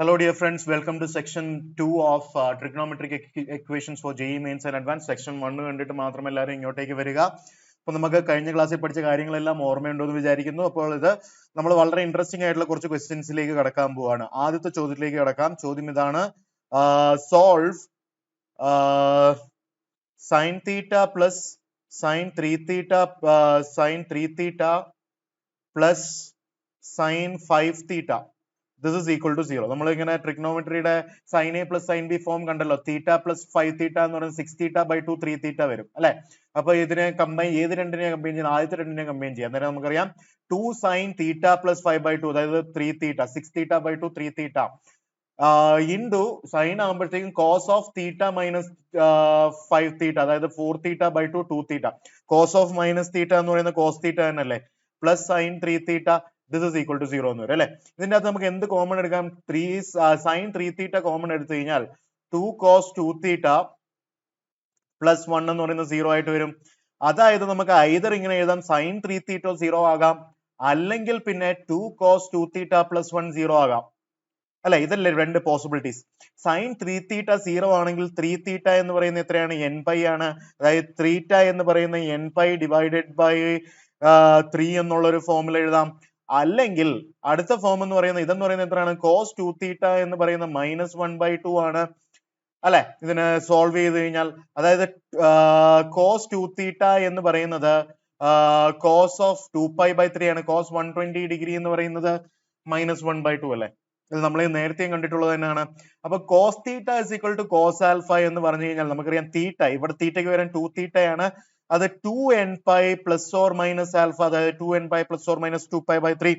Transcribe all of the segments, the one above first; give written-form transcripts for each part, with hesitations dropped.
Hello dear friends, welcome to section 2 of trigonometric equations for JEE Mains and Advanced. Section 1 കണ്ടിട്ട് മാത്രം എല്ലാവരും ഇങ്ങോട്ടേക്ക് വരിക. അപ്പോൾ നമുക്ക് കഴിഞ്ഞ ക്ലാസ്സിൽ പഠിച്ച കാര്യങ്ങളെല്ലാം ഓർമ്മയുണ്ടോ എന്ന് വിചാരിക്കുന്നു. അപ്പോൾ ഇത് നമ്മൾ വളരെ ഇൻട്രസ്റ്റിംഗ് ആയിട്ടുള്ള കുറച്ച് ക്വസ്റ്റ്യൻസിലേക്ക് കടക്കാൻ പോവാണ്. ആദ്യത്തെ ചോദ്യത്തിലേക്ക് കടക്കാം. ചോദ്യം ഇതാണ്, solve sin theta plus sin 3 theta plus sin 5 theta. This is equal to 0. നമ്മൾ ഇങ്ങനെ ട്രിഗ്നോമെട്രിയുടെ sin a plus sin b form കണ്ടല്ലോ. theta plus 5 theta എന്ന് പറയുന്നത് 6 theta by 2 3 theta വരും അല്ലെ. അപ്പൊ ഇതിനെ കമ്പൈൻ ഏത് രണ്ടിനെ കമ്പൈൻ ചെയ്യാം? ആദ്യത്തെ രണ്ടിനെ കമ്പൈൻ ചെയ്യാം. അന്നേരം നമുക്കറിയാം 2 sin theta plus 5 by 2, അതായത് 3 theta, 6 theta by 2 3 theta into sin ആകുമ്പോഴത്തേക്കും cos of theta minus 5 theta, അതായത് 4 theta by 2 2 theta. cos of minus theta എന്ന് പറയുന്നത് cos theta തന്നെയല്ലേ, plus sin 3 theta. This is equal to 0 എന്ന് വരും അല്ലെ. ഇതിന്റെ അകത്ത് നമുക്ക് എന്ത് കോമൺ എടുക്കാം? sin 3 theta കോമൺ എടുത്തു കഴിഞ്ഞാൽ 2 cos 2 theta plus 1 എന്ന് പറയുന്നത് 0 ആയിട്ട് വരും. അതായത് നമുക്ക് either ഇങ്ങനെ എഴുതാം, sin 3 theta 0 ആകാം, അല്ലെങ്കിൽ പിന്നെ 2 cos 2 theta plus 1 0 ആകാം അല്ലെ. ഇതല്ലേ രണ്ട് പോസിബിലിറ്റീസ്. sin 3 theta 0 ആണെങ്കിൽ 3 theta എന്ന് പറയുന്നത് എത്രയാണ്? n pi ആണ്. അതായത് theta എന്ന് പറയുന്ന n pi divided by 3 എന്നുള്ള ഒരു ഫോമിൽ എഴുതാം. അല്ലെങ്കിൽ അടുത്ത ഫോം എന്ന് പറയുന്നത് ഇതെന്ന് പറയുന്നത് എത്രയാണ്? cos 2 theta എന്ന് പറയുന്ന -1/2 ആണ് അല്ലെ. ഇതിനെ സോൾവ് ചെയ്ത് കഴിഞ്ഞാൽ അതായത് cos 2 theta എന്ന് പറയുന്നത് cos of 2π/3 ആണ്. cos 120 ഡിഗ്രി എന്ന് പറയുന്നത് -1/2 അല്ലെ. ഇത് നമ്മൾ നേരത്തെ കണ്ടിട്ടുള്ളത് തന്നെയാണ്. അപ്പൊ cos theta is equal to cos alpha എന്ന് പറഞ്ഞു കഴിഞ്ഞാൽ നമുക്കറിയാം theta, ഇവിടെ തീറ്റയ്ക്ക് വരാൻ 2 theta ആണ്. അത് 2n pi plus or minus alpha, അതായത് 2n pi plus or minus 2π/3.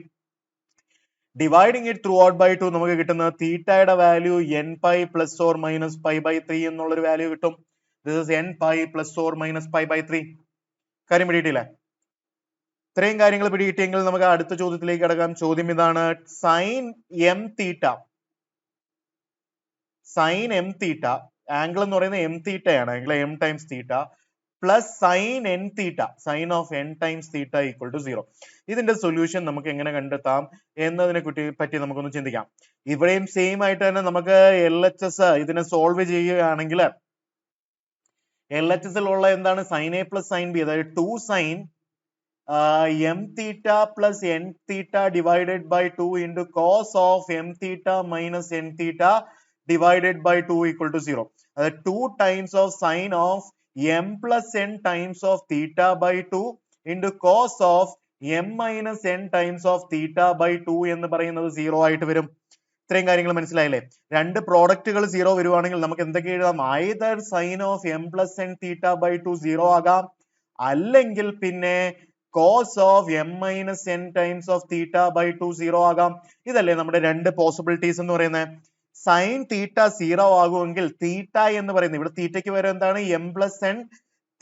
Dividing it throughout by ബൈ 2 നമുക്ക് കിട്ടുന്നത് തീറ്റയുടെ value n pi plus or minus π/3 എന്നുള്ളൊരു വാല്യൂ കിട്ടും. This is n pi plus or minus π/3. കാര്യം പിടിയിട്ടില്ലേ? ഇത്രയും കാര്യങ്ങൾ പിടികിട്ടിയെങ്കിൽ നമുക്ക് അടുത്ത ചോദ്യത്തിലേക്ക് കടക്കാം. ചോദ്യം ഇതാണ്, sin m theta ആംഗിൾ എന്ന് പറയുന്നത് m theta ആണ്. Angle m times theta plus sin n theta, sin of n times theta equal to 0. ഇതിന്റെ സൊല്യൂഷൻ നമുക്ക് എങ്ങനെ കണ്ടെത്താം എന്നതിനെ പറ്റി നമുക്കൊന്ന് ചിന്തിക്കാം. ഇവിടെയും സെയിം ആയിട്ട് തന്നെ നമുക്ക് LHS ഇതിനെ സോൾവ് ചെയ്യുകയാണെങ്കിൽ LHS ലുള്ള എന്താണ്? sin a plus sin b, അതായത് 2 sin m theta plus n theta divided by 2 into cos of m theta minus n theta divided by 2 equal to 0. അതായത് 2 times of sin of m plus n times of theta by 2 into cos of m minus n times of theta by 2 എന്ന് പറയുന്നത് 0 ആയിട്ട് വരും. ഇത്രയും കാര്യങ്ങൾ മനസ്സിലായില്ലേ? രണ്ട് പ്രോഡക്റ്റുകൾ 0 വരുവാണെങ്കിൽ നമുക്ക് എന്തൊക്കെ എഴുതാം? either sin of m plus n theta by 2 0 ആകാം, അല്ലെങ്കിൽ പിന്നെ cos of m minus n times of theta by 2 0 ആകാം. ഇതല്ലേ നമ്മുടെ രണ്ട് പോസിബിലിറ്റീസ് എന്ന് പറയുന്നത്. sin theta 0 ആകുമെങ്കിൽ തീറ്റ എന്ന് പറയുന്നത് ഇവിടെ തീറ്റയ്ക്ക് വരെ എന്താണ്? m plus n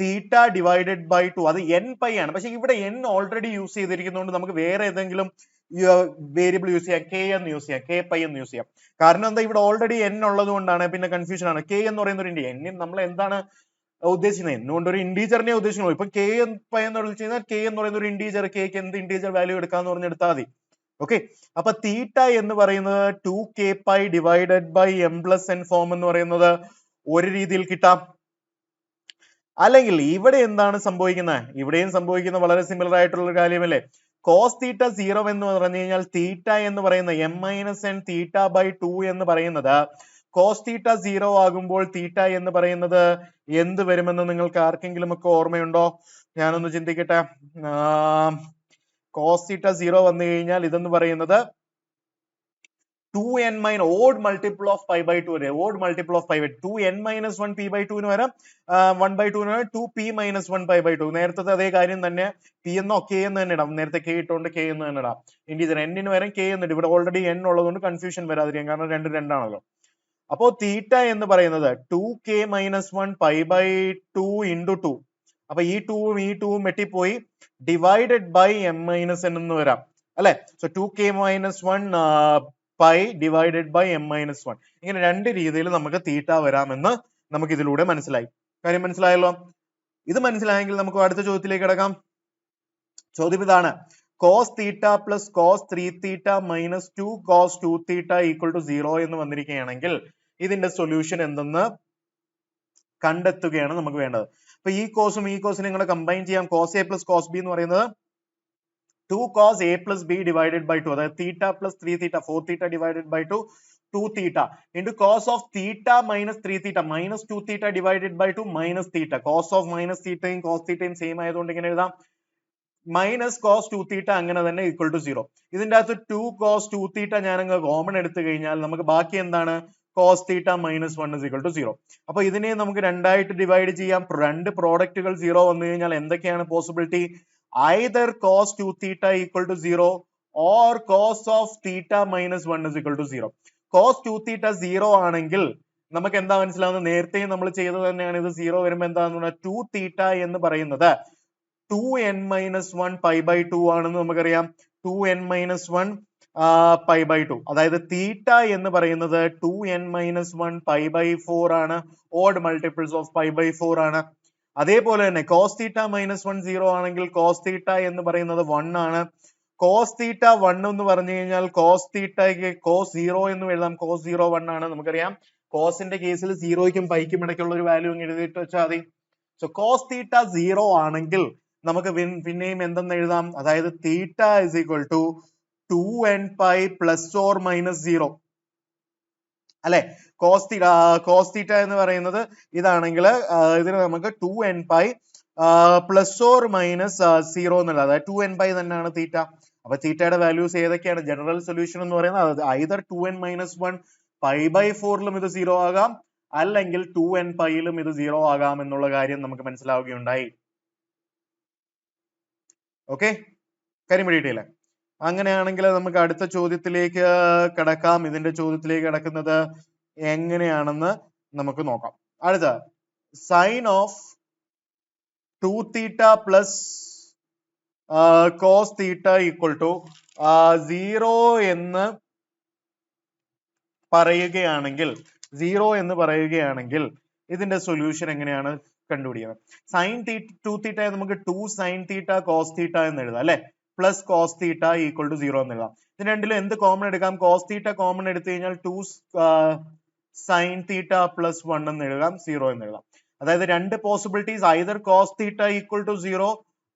theta divided by 2, അത് n pi ആണ്. പക്ഷെ ഇവിടെ n ഓൾറെഡി യൂസ് ചെയ്തിരിക്കുന്നതുകൊണ്ട് നമുക്ക് വേറെ ഏതെങ്കിലും വേരിയബിൾ യൂസ് ചെയ്യാം, k എന്ന് യൂസ് ചെയ്യാം, k pi എന്ന് യൂസ് ചെയ്യാം. കാരണം എന്താ? ഇവിടെ ഓൾറെഡി n ഉള്ളത് കൊണ്ടാണ്. പിന്നെ കൺഫ്യൂഷൻ ആണ്. k എന്ന് പറയുന്ന ഒരു n നമ്മൾ എന്താണ് ഉദ്ദേശിക്കുന്നത്? എന്നുകൊണ്ട് ഒരു ഇന്റീജറിനെ ഉദ്ദേശിക്കുന്നു. ഇപ്പൊ k pi എന്ന് പറഞ്ഞു കഴിഞ്ഞാൽ k എന്ന് പറയുന്ന ഒരു ഇന്റീജർ, k ക്ക് എന്ത് ഇന്റീജർ വാല്യൂ എടുക്കാന്ന് പറഞ്ഞെടുത്താൽ മതി. ഓക്കെ, അപ്പൊ തീറ്റ എന്ന് പറയുന്നത് 2k pi divided by m plus n form എന്ന് പറയുന്നത് ഒരു രീതിയിൽ കിട്ടാം. അല്ലെങ്കിൽ ഇവിടെ എന്താണ് സംഭവിക്കുന്നത്? ഇവിടെയും സംഭവിക്കുന്ന വളരെ സിമിലർ ആയിട്ടുള്ള കാര്യമല്ലേ. cos theta 0 എന്ന് പറഞ്ഞു കഴിഞ്ഞാൽ തീറ്റ എന്ന് പറയുന്ന m minus n theta by 2 എന്ന് പറയുന്നത് cos theta 0 ആകുമ്പോൾ തീറ്റ എന്ന് പറയുന്നത് എന്ത് വരുമെന്ന് നിങ്ങൾക്ക് ആർക്കെങ്കിലും ഒക്കെ ഓർമ്മയുണ്ടോ? ഞാനൊന്ന് ചിന്തിക്കട്ടെ. cos theta 0 വന്നു കഴിഞ്ഞാൽ ഇതെന്ന് പറയുന്നത് 2n minus odd multiple of pi by 2 അല്ലേ. odd multiple of pi by 2n minus 1 p by 2 ന് വരാം, 1/2 ന് വരാം 2p minus 1 pi by 2. നേരത്തെ അതേ കാര്യം തന്നെ p എന്നോ k എന്ന് തന്നെ ഇടാം. നേരത്തെ k ഇട്ടുകൊണ്ട് k എന്ന് തന്നെ ഇടാം. ഇന്റീജർ n ന് വരാം k എന്നിട്ട് ഇവിടെ ഓൾറെഡി n ഉള്ളതുകൊണ്ട് കൺഫ്യൂഷൻ വരാതിരിക്കാം, കാരണം രണ്ടും രണ്ടാണല്ലോ. അപ്പോ തീറ്റ എന്ന് പറയുന്നത് 2k minus 1 pi by 2 into 2. അപ്പൊ ഈ 2ഉം ഈ 2ഉം വെട്ടിപ്പോയി divided by m minus n എന്ന് വരാം അല്ലെ. So 2k minus 1 pi divided by m minus 1. ഇങ്ങനെ രണ്ട് രീതിയിൽ നമുക്ക് തീറ്റ വരാമെന്ന് നമുക്ക് ഇതിലൂടെ മനസ്സിലായി. കാര്യം മനസ്സിലായല്ലോ? ഇത് മനസ്സിലായെങ്കിൽ നമുക്ക് അടുത്ത ചോദ്യത്തിലേക്ക് കിടക്കാം. ചോദ്യം ഇതാണ്, cos theta plus cos 3 theta minus 2 cos 2 theta equal to 0 എന്ന് വന്നിരിക്കുകയാണെങ്കിൽ ഇതിന്റെ സൊല്യൂഷൻ എന്തെന്ന് കണ്ടെത്തുകയാണ് നമുക്ക് വേണ്ടത്. അപ്പൊ ഈ കോസും ഈ കോസിനും നിങ്ങൾ കമ്പൈൻ ചെയ്യാം. Cos A plus cos B എന്ന് പറയുന്നത് 2 cos a plus b divided by 2, അതായത് theta plus 3 theta 4 theta divided by 2 theta into cos of theta minus 3 theta minus 2 theta divided by 2 minus theta. Cos of minus തീറ്റയും cos തീറ്റയും same ആയതുകൊണ്ട് ഇങ്ങനെ എഴുതാം. Minus cos 2 തീറ്റ അങ്ങനെ തന്നെ equal to 0. ഇതിന്റെ അകത്ത് 2 cos 2 തീറ്റ ഞാനങ്ങ് കോമൺ എടുത്തു കഴിഞ്ഞാൽ നമുക്ക് ബാക്കി എന്താണ്? Cos theta minus 1 is equal to 0. അപ്പൊ ഇതിനെ നമുക്ക് രണ്ടായിട്ട് ഡിവൈഡ് ചെയ്യാം. രണ്ട് പ്രോഡക്റ്റുകൾ 0 വന്നു കഴിഞ്ഞാൽ എന്തൊക്കെയാണ് possibility? Either cos 2 theta equal to 0 or cos of theta minus 1 is equal to 0. Cos 2 theta 0 ആണെങ്കിൽ നമുക്ക് എന്താ മനസ്സിലാവുന്നത്? നേരത്തെ നമ്മൾ ചെയ്തത് തന്നെയാണ്. ഇത് 0 വരുമ്പോൾ എന്താണെന്ന് പറഞ്ഞാൽ 2 theta എന്ന് പറയുന്നത് 2n minus 1 pi by 2 ആണെന്ന് നമുക്കറിയാം. 2n minus 1 pi by 2, അതായത് തീറ്റ എന്ന് പറയുന്നത് 2n minus 1 pi by 4 ആണ്. Odd multiples of pi by 4 ആണ്. അതേപോലെ തന്നെ കോസ് തീറ്റ മൈനസ് 1 0 ആണെങ്കിൽ കോസ് തീറ്റ എന്ന് പറയുന്നത് 1 ആണ്. കോസ് തീറ്റ 1 എന്ന് പറഞ്ഞു കഴിഞ്ഞാൽ കോസ് തീറ്റയ്ക്ക് കോസ് 0 എന്ന് എഴുതാം. കോസ് 0 1 ആണ്. നമുക്കറിയാം കോസിന്റെ കേസിൽ 0യ്ക്കും പൈക്കും ഇടയ്ക്കുള്ള ഒരു വാല്യൂ എഴുതിയിട്ട് വെച്ചാൽ മതി. സോ കോസ് തീറ്റ 0 ആണെങ്കിൽ നമുക്ക് പിന്നെയും എന്തെന്ന് എഴുതാം? അതായത് theta is equal to 2n pi plus or minus 0 അല്ലെ. കോസ് തീറ്റ എന്ന് പറയുന്നത് ഇതാണെങ്കിൽ ഇതിന് നമുക്ക് 2n pi plus or minus 0 എന്നുള്ളത്, അതായത് 2n പൈ തന്നെയാണ് തീറ്റ. അപ്പൊ തീറ്റയുടെ വാല്യൂസ് ഏതൊക്കെയാണ്? ജനറൽ സൊല്യൂഷൻ എന്ന് പറയുന്നത് either 2n minus 1 pi by 4ലും ഇത് 0 ആകാം, അല്ലെങ്കിൽ 2n പൈയിലും ഇത് 0 ആകാം എന്നുള്ള കാര്യം നമുക്ക് മനസ്സിലാവുകയുണ്ടായി. ഓക്കെ, കാര്യം പിടിയിട്ടില്ലേ? അങ്ങനെയാണെങ്കിൽ നമുക്ക് അടുത്ത ചോദ്യത്തിലേക്ക് കടക്കാം. ഇതിന്റെ ചോദ്യത്തിലേക്ക് കടക്കുന്നത് എങ്ങനെയാണെന്ന് നമുക്ക് നോക്കാം. അടുത്ത sine of 2 theta plus cos theta equal to 0 എന്ന് പറയുകയാണെങ്കിൽ ഇതിന്റെ സൊല്യൂഷൻ എങ്ങനെയാണ് കണ്ടുപിടിക്കുന്നത്? സൈൻ 2 തീറ്റ നമുക്ക് 2 സൈൻ തീറ്റ കോസ് തീറ്റ എന്ന് എഴുതാം അല്ലെ. Plus cos theta equal to 0 എന്ന് എഴുതാം. ഇതിന് രണ്ടിലും എന്ത് കോമൺ എടുക്കാം? കോസ് തീറ്റ കോമൺ എടുത്തു കഴിഞ്ഞാൽ 2 സൈൻ തീറ്റ പ്ലസ് 1 എന്ന് എഴുതാം, 0 എന്ന് എഴുതാം. അതായത് രണ്ട് possibilities, either cos theta equal to 0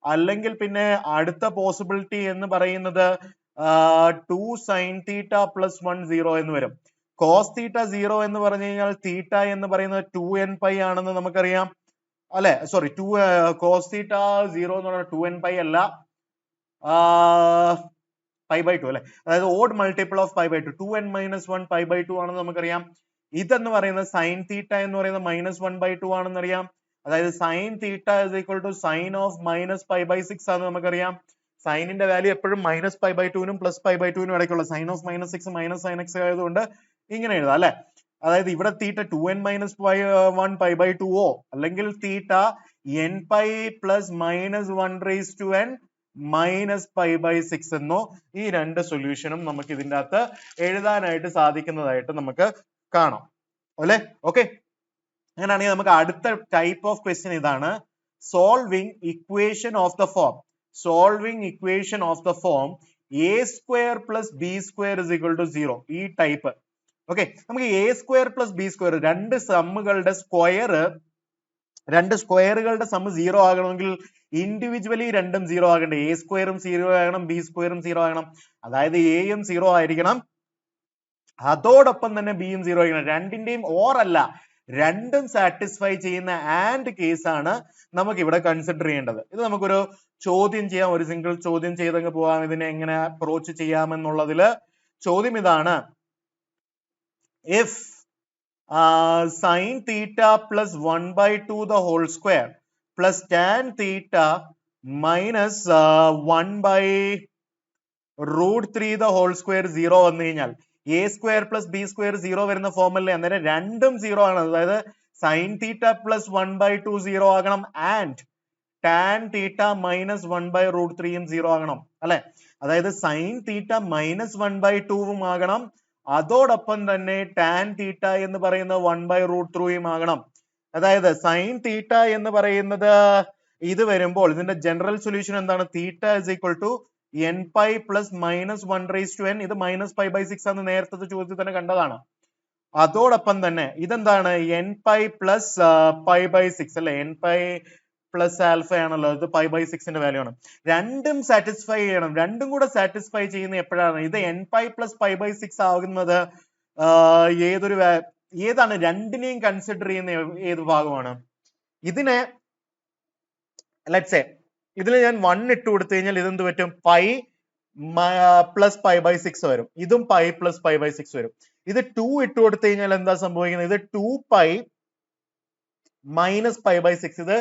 അല്ലെങ്കിൽ പിന്നെ അടുത്ത പോസിബിലിറ്റി എന്ന് പറയുന്നത് 2 സൈൻ തീറ്റ പ്ലസ് 1 0 എന്ന് വരും. കോസ് തീറ്റ 0 എന്ന് പറഞ്ഞു കഴിഞ്ഞാൽ തീറ്റ എന്ന് പറയുന്നത് 2n പൈ ആണെന്ന് നമുക്കറിയാം അല്ലെ. സോറി, കോസ് തീറ്റ 0 എന്ന് പറഞ്ഞാൽ 2n പൈ അല്ല, പൈ ബൈ 2 അല്ലെ. അതായത് odd multiple of pi by 2, 2n minus 1 pi by 2 ആണെന്ന് നമുക്കറിയാം. ഇതെന്ന് പറയുന്നത് സൈൻ തീറ്റ എന്ന് പറയുന്നത് മൈനസ് 1 ബൈ 2 ആണെന്ന് അറിയാം. അതായത് sine theta is equal to sine of minus pi by 6 ആണെന്ന് നമുക്കറിയാം. സൈനിന്റെ വാല്യൂ എപ്പോഴും മൈനസ് പൈ ബൈ 2നും പ്ലസ് പൈ ബൈ 2നും ഇടയ്ക്കുള്ള sine of minus 6 minus sine x ആയതുകൊണ്ട് ഇങ്ങനെ എഴുതാം അല്ലെ. അതായത് ഇവിടെ തീറ്റ 2n മൈനസ് 1 പൈ ബൈ 2 അല്ലെങ്കിൽ theta n pi plus minus 1 raise to n minus pi by 6 എന്നോ, ഈ രണ്ട് സൊല്യൂഷനും നമുക്ക് ഇതിന്റെ അകത്ത് എഴുതാനായിട്ട് സാധിക്കുന്നതായിട്ട് നമുക്ക് കാണാം അല്ലെ. ഓക്കെ, അങ്ങനെയാണെങ്കിൽ നമുക്ക് അടുത്ത ടൈപ്പ് ഓഫ് ക്വസ്റ്റ്യൻ ഇതാണ്, solving equation of the form. a square plus b square is equal to 0, ഈ ടൈപ്പ്. ഓക്കെ, നമുക്ക് a square plus b square രണ്ട് സ്ക്വയറുകളുടെ സം 0 ആകണമെങ്കിൽ ഇൻഡിവിജ്വലി രണ്ടും 0 ആകണ്ടേ? a സ്ക്വയറും 0 ആകണം, b സ്ക്വയറും 0 ആകണം. അതായത് എയും 0 ആയിരിക്കണം, അതോടൊപ്പം തന്നെ ബിയും 0 ആയിരിക്കണം. രണ്ടിന്റെയും ഓർ അല്ല, രണ്ടും സാറ്റിസ്ഫൈ ചെയ്യുന്ന ആൻഡ് കേസ് ആണ് നമുക്ക് ഇവിടെ കൺസിഡർ ചെയ്യേണ്ടത്. ഇത് നമുക്കൊരു ചോദ്യം ചെയ്യാം, ഒരു സിംഗിൾ ചോദ്യം ചെയ്തങ്ങ് പോവാം. ഇതിനെ എങ്ങനെ അപ്രോച്ച് ചെയ്യാമെന്നുള്ളതില് ചോദ്യം ഇതാണ്, if sin theta plus 1 by 2 the whole square plus tan theta minus 1 by root 3 the whole square 0 വന്നു കഴിഞ്ഞാൽ a square plus b square 0 വരുന്ന ഫോമല്ലേ, അന്നേരം രണ്ടും 0 ആണ്. അതായത് sin theta plus 1 by 2 0 ആകണം and tan theta minus 1 by root 3 ഉം 0 ആകണം അല്ലെ. അതായത് sin theta minus 1 by 2 ഉം ആകണം, അതോടൊപ്പം തന്നെ tan theta എന്ന് പറയുന്നത് 1 by root 3 ഉം ആകണം. അതായത് sin theta എന്ന് പറയുന്നത് ഇത് വരുമ്പോൾ ഇതിന്റെ ജനറൽ സൊല്യൂഷൻ എന്താണ്? theta is equal to n pi plus minus 1 raised to n. ഇത് മൈനസ് പൈ ബൈ 6 ആണ്, നേരത്തെ ചോദ്യത്തിൽ തന്നെ കണ്ടതാണ്. അതോടൊപ്പം തന്നെ ഇതെന്താണ് n pi plus pi by 6 അല്ലെ, n pi പ്ലസ് ആൽഫ ആണല്ലോ, ഇത് പൈ ബൈ 6ന്റെ വാല്യൂ ആണ്. രണ്ടും സാറ്റിസ്ഫൈ ചെയ്യണം. രണ്ടും കൂടെ സാറ്റിസ്ഫൈ ചെയ്യുന്ന എപ്പോഴാണ്? ഇത് n pi plus pi by 6 ആകുന്നത് ഏതാണ്? രണ്ടിനെയും കൺസിഡർ ചെയ്യുന്ന ഏത് ഭാഗമാണ്? ഇതിനെ ലെറ്റ്സ് സേ ഇതിൽ ഞാൻ 1 ഇട്ട് കൊടുത്തു കഴിഞ്ഞാൽ ഇതെന്ത് പറ്റും? പൈ പ്ലസ് പൈ ബൈ 6 വരും. ഇതും പൈ പ്ലസ് പൈ ബൈ 6 വരും. ഇത് 2 ഇട്ട് കൊടുത്തു കഴിഞ്ഞാൽ എന്താ സംഭവിക്കുന്നത്? ഇത് 2 പൈ മൈനസ് പൈ ബൈ 6. ഇത്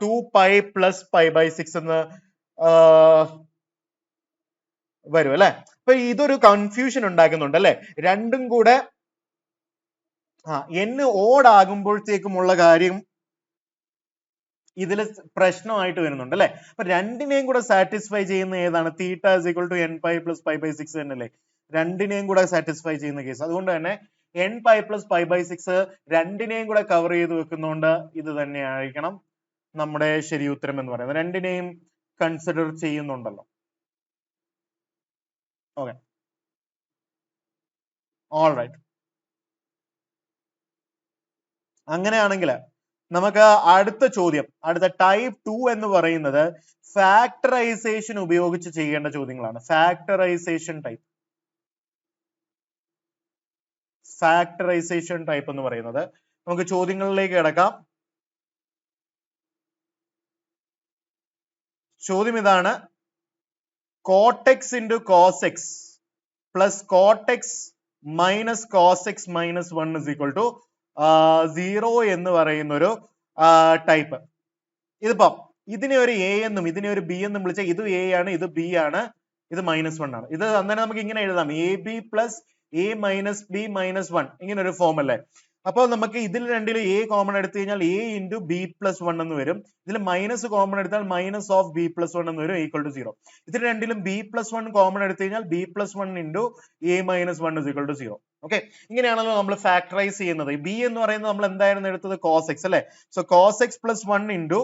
2 പൈ പ്ലസ് പൈ ബൈ 6 എന്ന് വരും അല്ലെ. അപ്പൊ ഇതൊരു കൺഫ്യൂഷൻ ഉണ്ടാക്കുന്നുണ്ട് അല്ലെ. രണ്ടും കൂടെ n ഓഡ് ആകുമ്പോഴത്തേക്കുമുള്ള കാര്യം ഇതിൽ പ്രശ്നമായിട്ട് വരുന്നുണ്ട് അല്ലെ. അപ്പൊ രണ്ടിനെയും കൂടെ സാറ്റിസ്ഫൈ ചെയ്യുന്ന ഏതാണ്? Theta is equal to n pi plus pi by 6 തന്നെയല്ലേ, രണ്ടിനെയും കൂടെ സാറ്റിസ്ഫൈ ചെയ്യുന്ന കേസ്. അതുകൊണ്ട് തന്നെ n pi plus pi by 6 രണ്ടിനെയും കൂടെ കവർ ചെയ്ത് വെക്കുന്നതുകൊണ്ട് ഇത് തന്നെയായിരിക്കണം നമ്മുടെ ശരി ഉത്തരം എന്ന് പറയുന്നത്. രണ്ടിനെയും കൺസിഡർ ചെയ്യുന്നുണ്ടല്ലോ. Okay, all right. അങ്ങനെയാണെങ്കിൽ നമുക്ക് അടുത്ത ചോദ്യം, അടുത്ത ടൈപ്പ് 2 എന്ന് പറയുന്നത് ഫാക്ടറൈസേഷൻ ഉപയോഗിച്ച് ചെയ്യേണ്ട ചോദ്യങ്ങളാണ്. ഫാക്ടറൈസേഷൻ ടൈപ്പ് എന്ന് പറയുന്നത്, നമുക്ക് ചോദ്യങ്ങളിലേക്ക് കിടക്കാം. ചോദ്യം ഇതാണ്: cot x into cos x plus cot x minus cos x minus 1 is equal to 0 എന്ന് പറയുന്ന ഒരു ടൈപ്പ്. ഇതിപ്പോ ഇതിനെ ഒരു എ എന്നും ഇതിനെ ഒരു ബി എന്നും വിളിച്ചാൽ ഇത് എ ആണ്, ഇത് ബി ആണ്, ഇത് -1 ആണ്. ഇത് അന്നേരം നമുക്ക് ഇങ്ങനെ എഴുതാം: A B plus A minus B minus 1, ഇങ്ങനെ ഒരു ഫോം അല്ലേ. അപ്പോൾ നമുക്ക് ഇതിൽ രണ്ടിലും എ കോമൺ എടുത്തു കഴിഞ്ഞാൽ എ ഇൻറ്റു ബി പ്ലസ് 1 എന്ന് വരും. ഇതിൽ മൈനസ് കോമൺ എടുത്താൽ മൈനസ് ഓഫ് ബി പ്ലസ് 1 എന്ന് വരും, ഈക്വൽ ടു 0. ഇതിൽ രണ്ടിലും ബി പ്ലസ് 1 കോമൺ എടുത്തു കഴിഞ്ഞാൽ B plus 1 into A minus 1 is equal to 0. Okay, ഇങ്ങനെയാണല്ലോ നമ്മൾ ഫാക്ടറൈസ് ചെയ്യുന്നത്. ബി എന്ന് പറയുന്നത് നമ്മൾ എന്തായിരുന്നു എടുത്തത്? കോസെക്സ് അല്ലെ. So cos x plus 1 into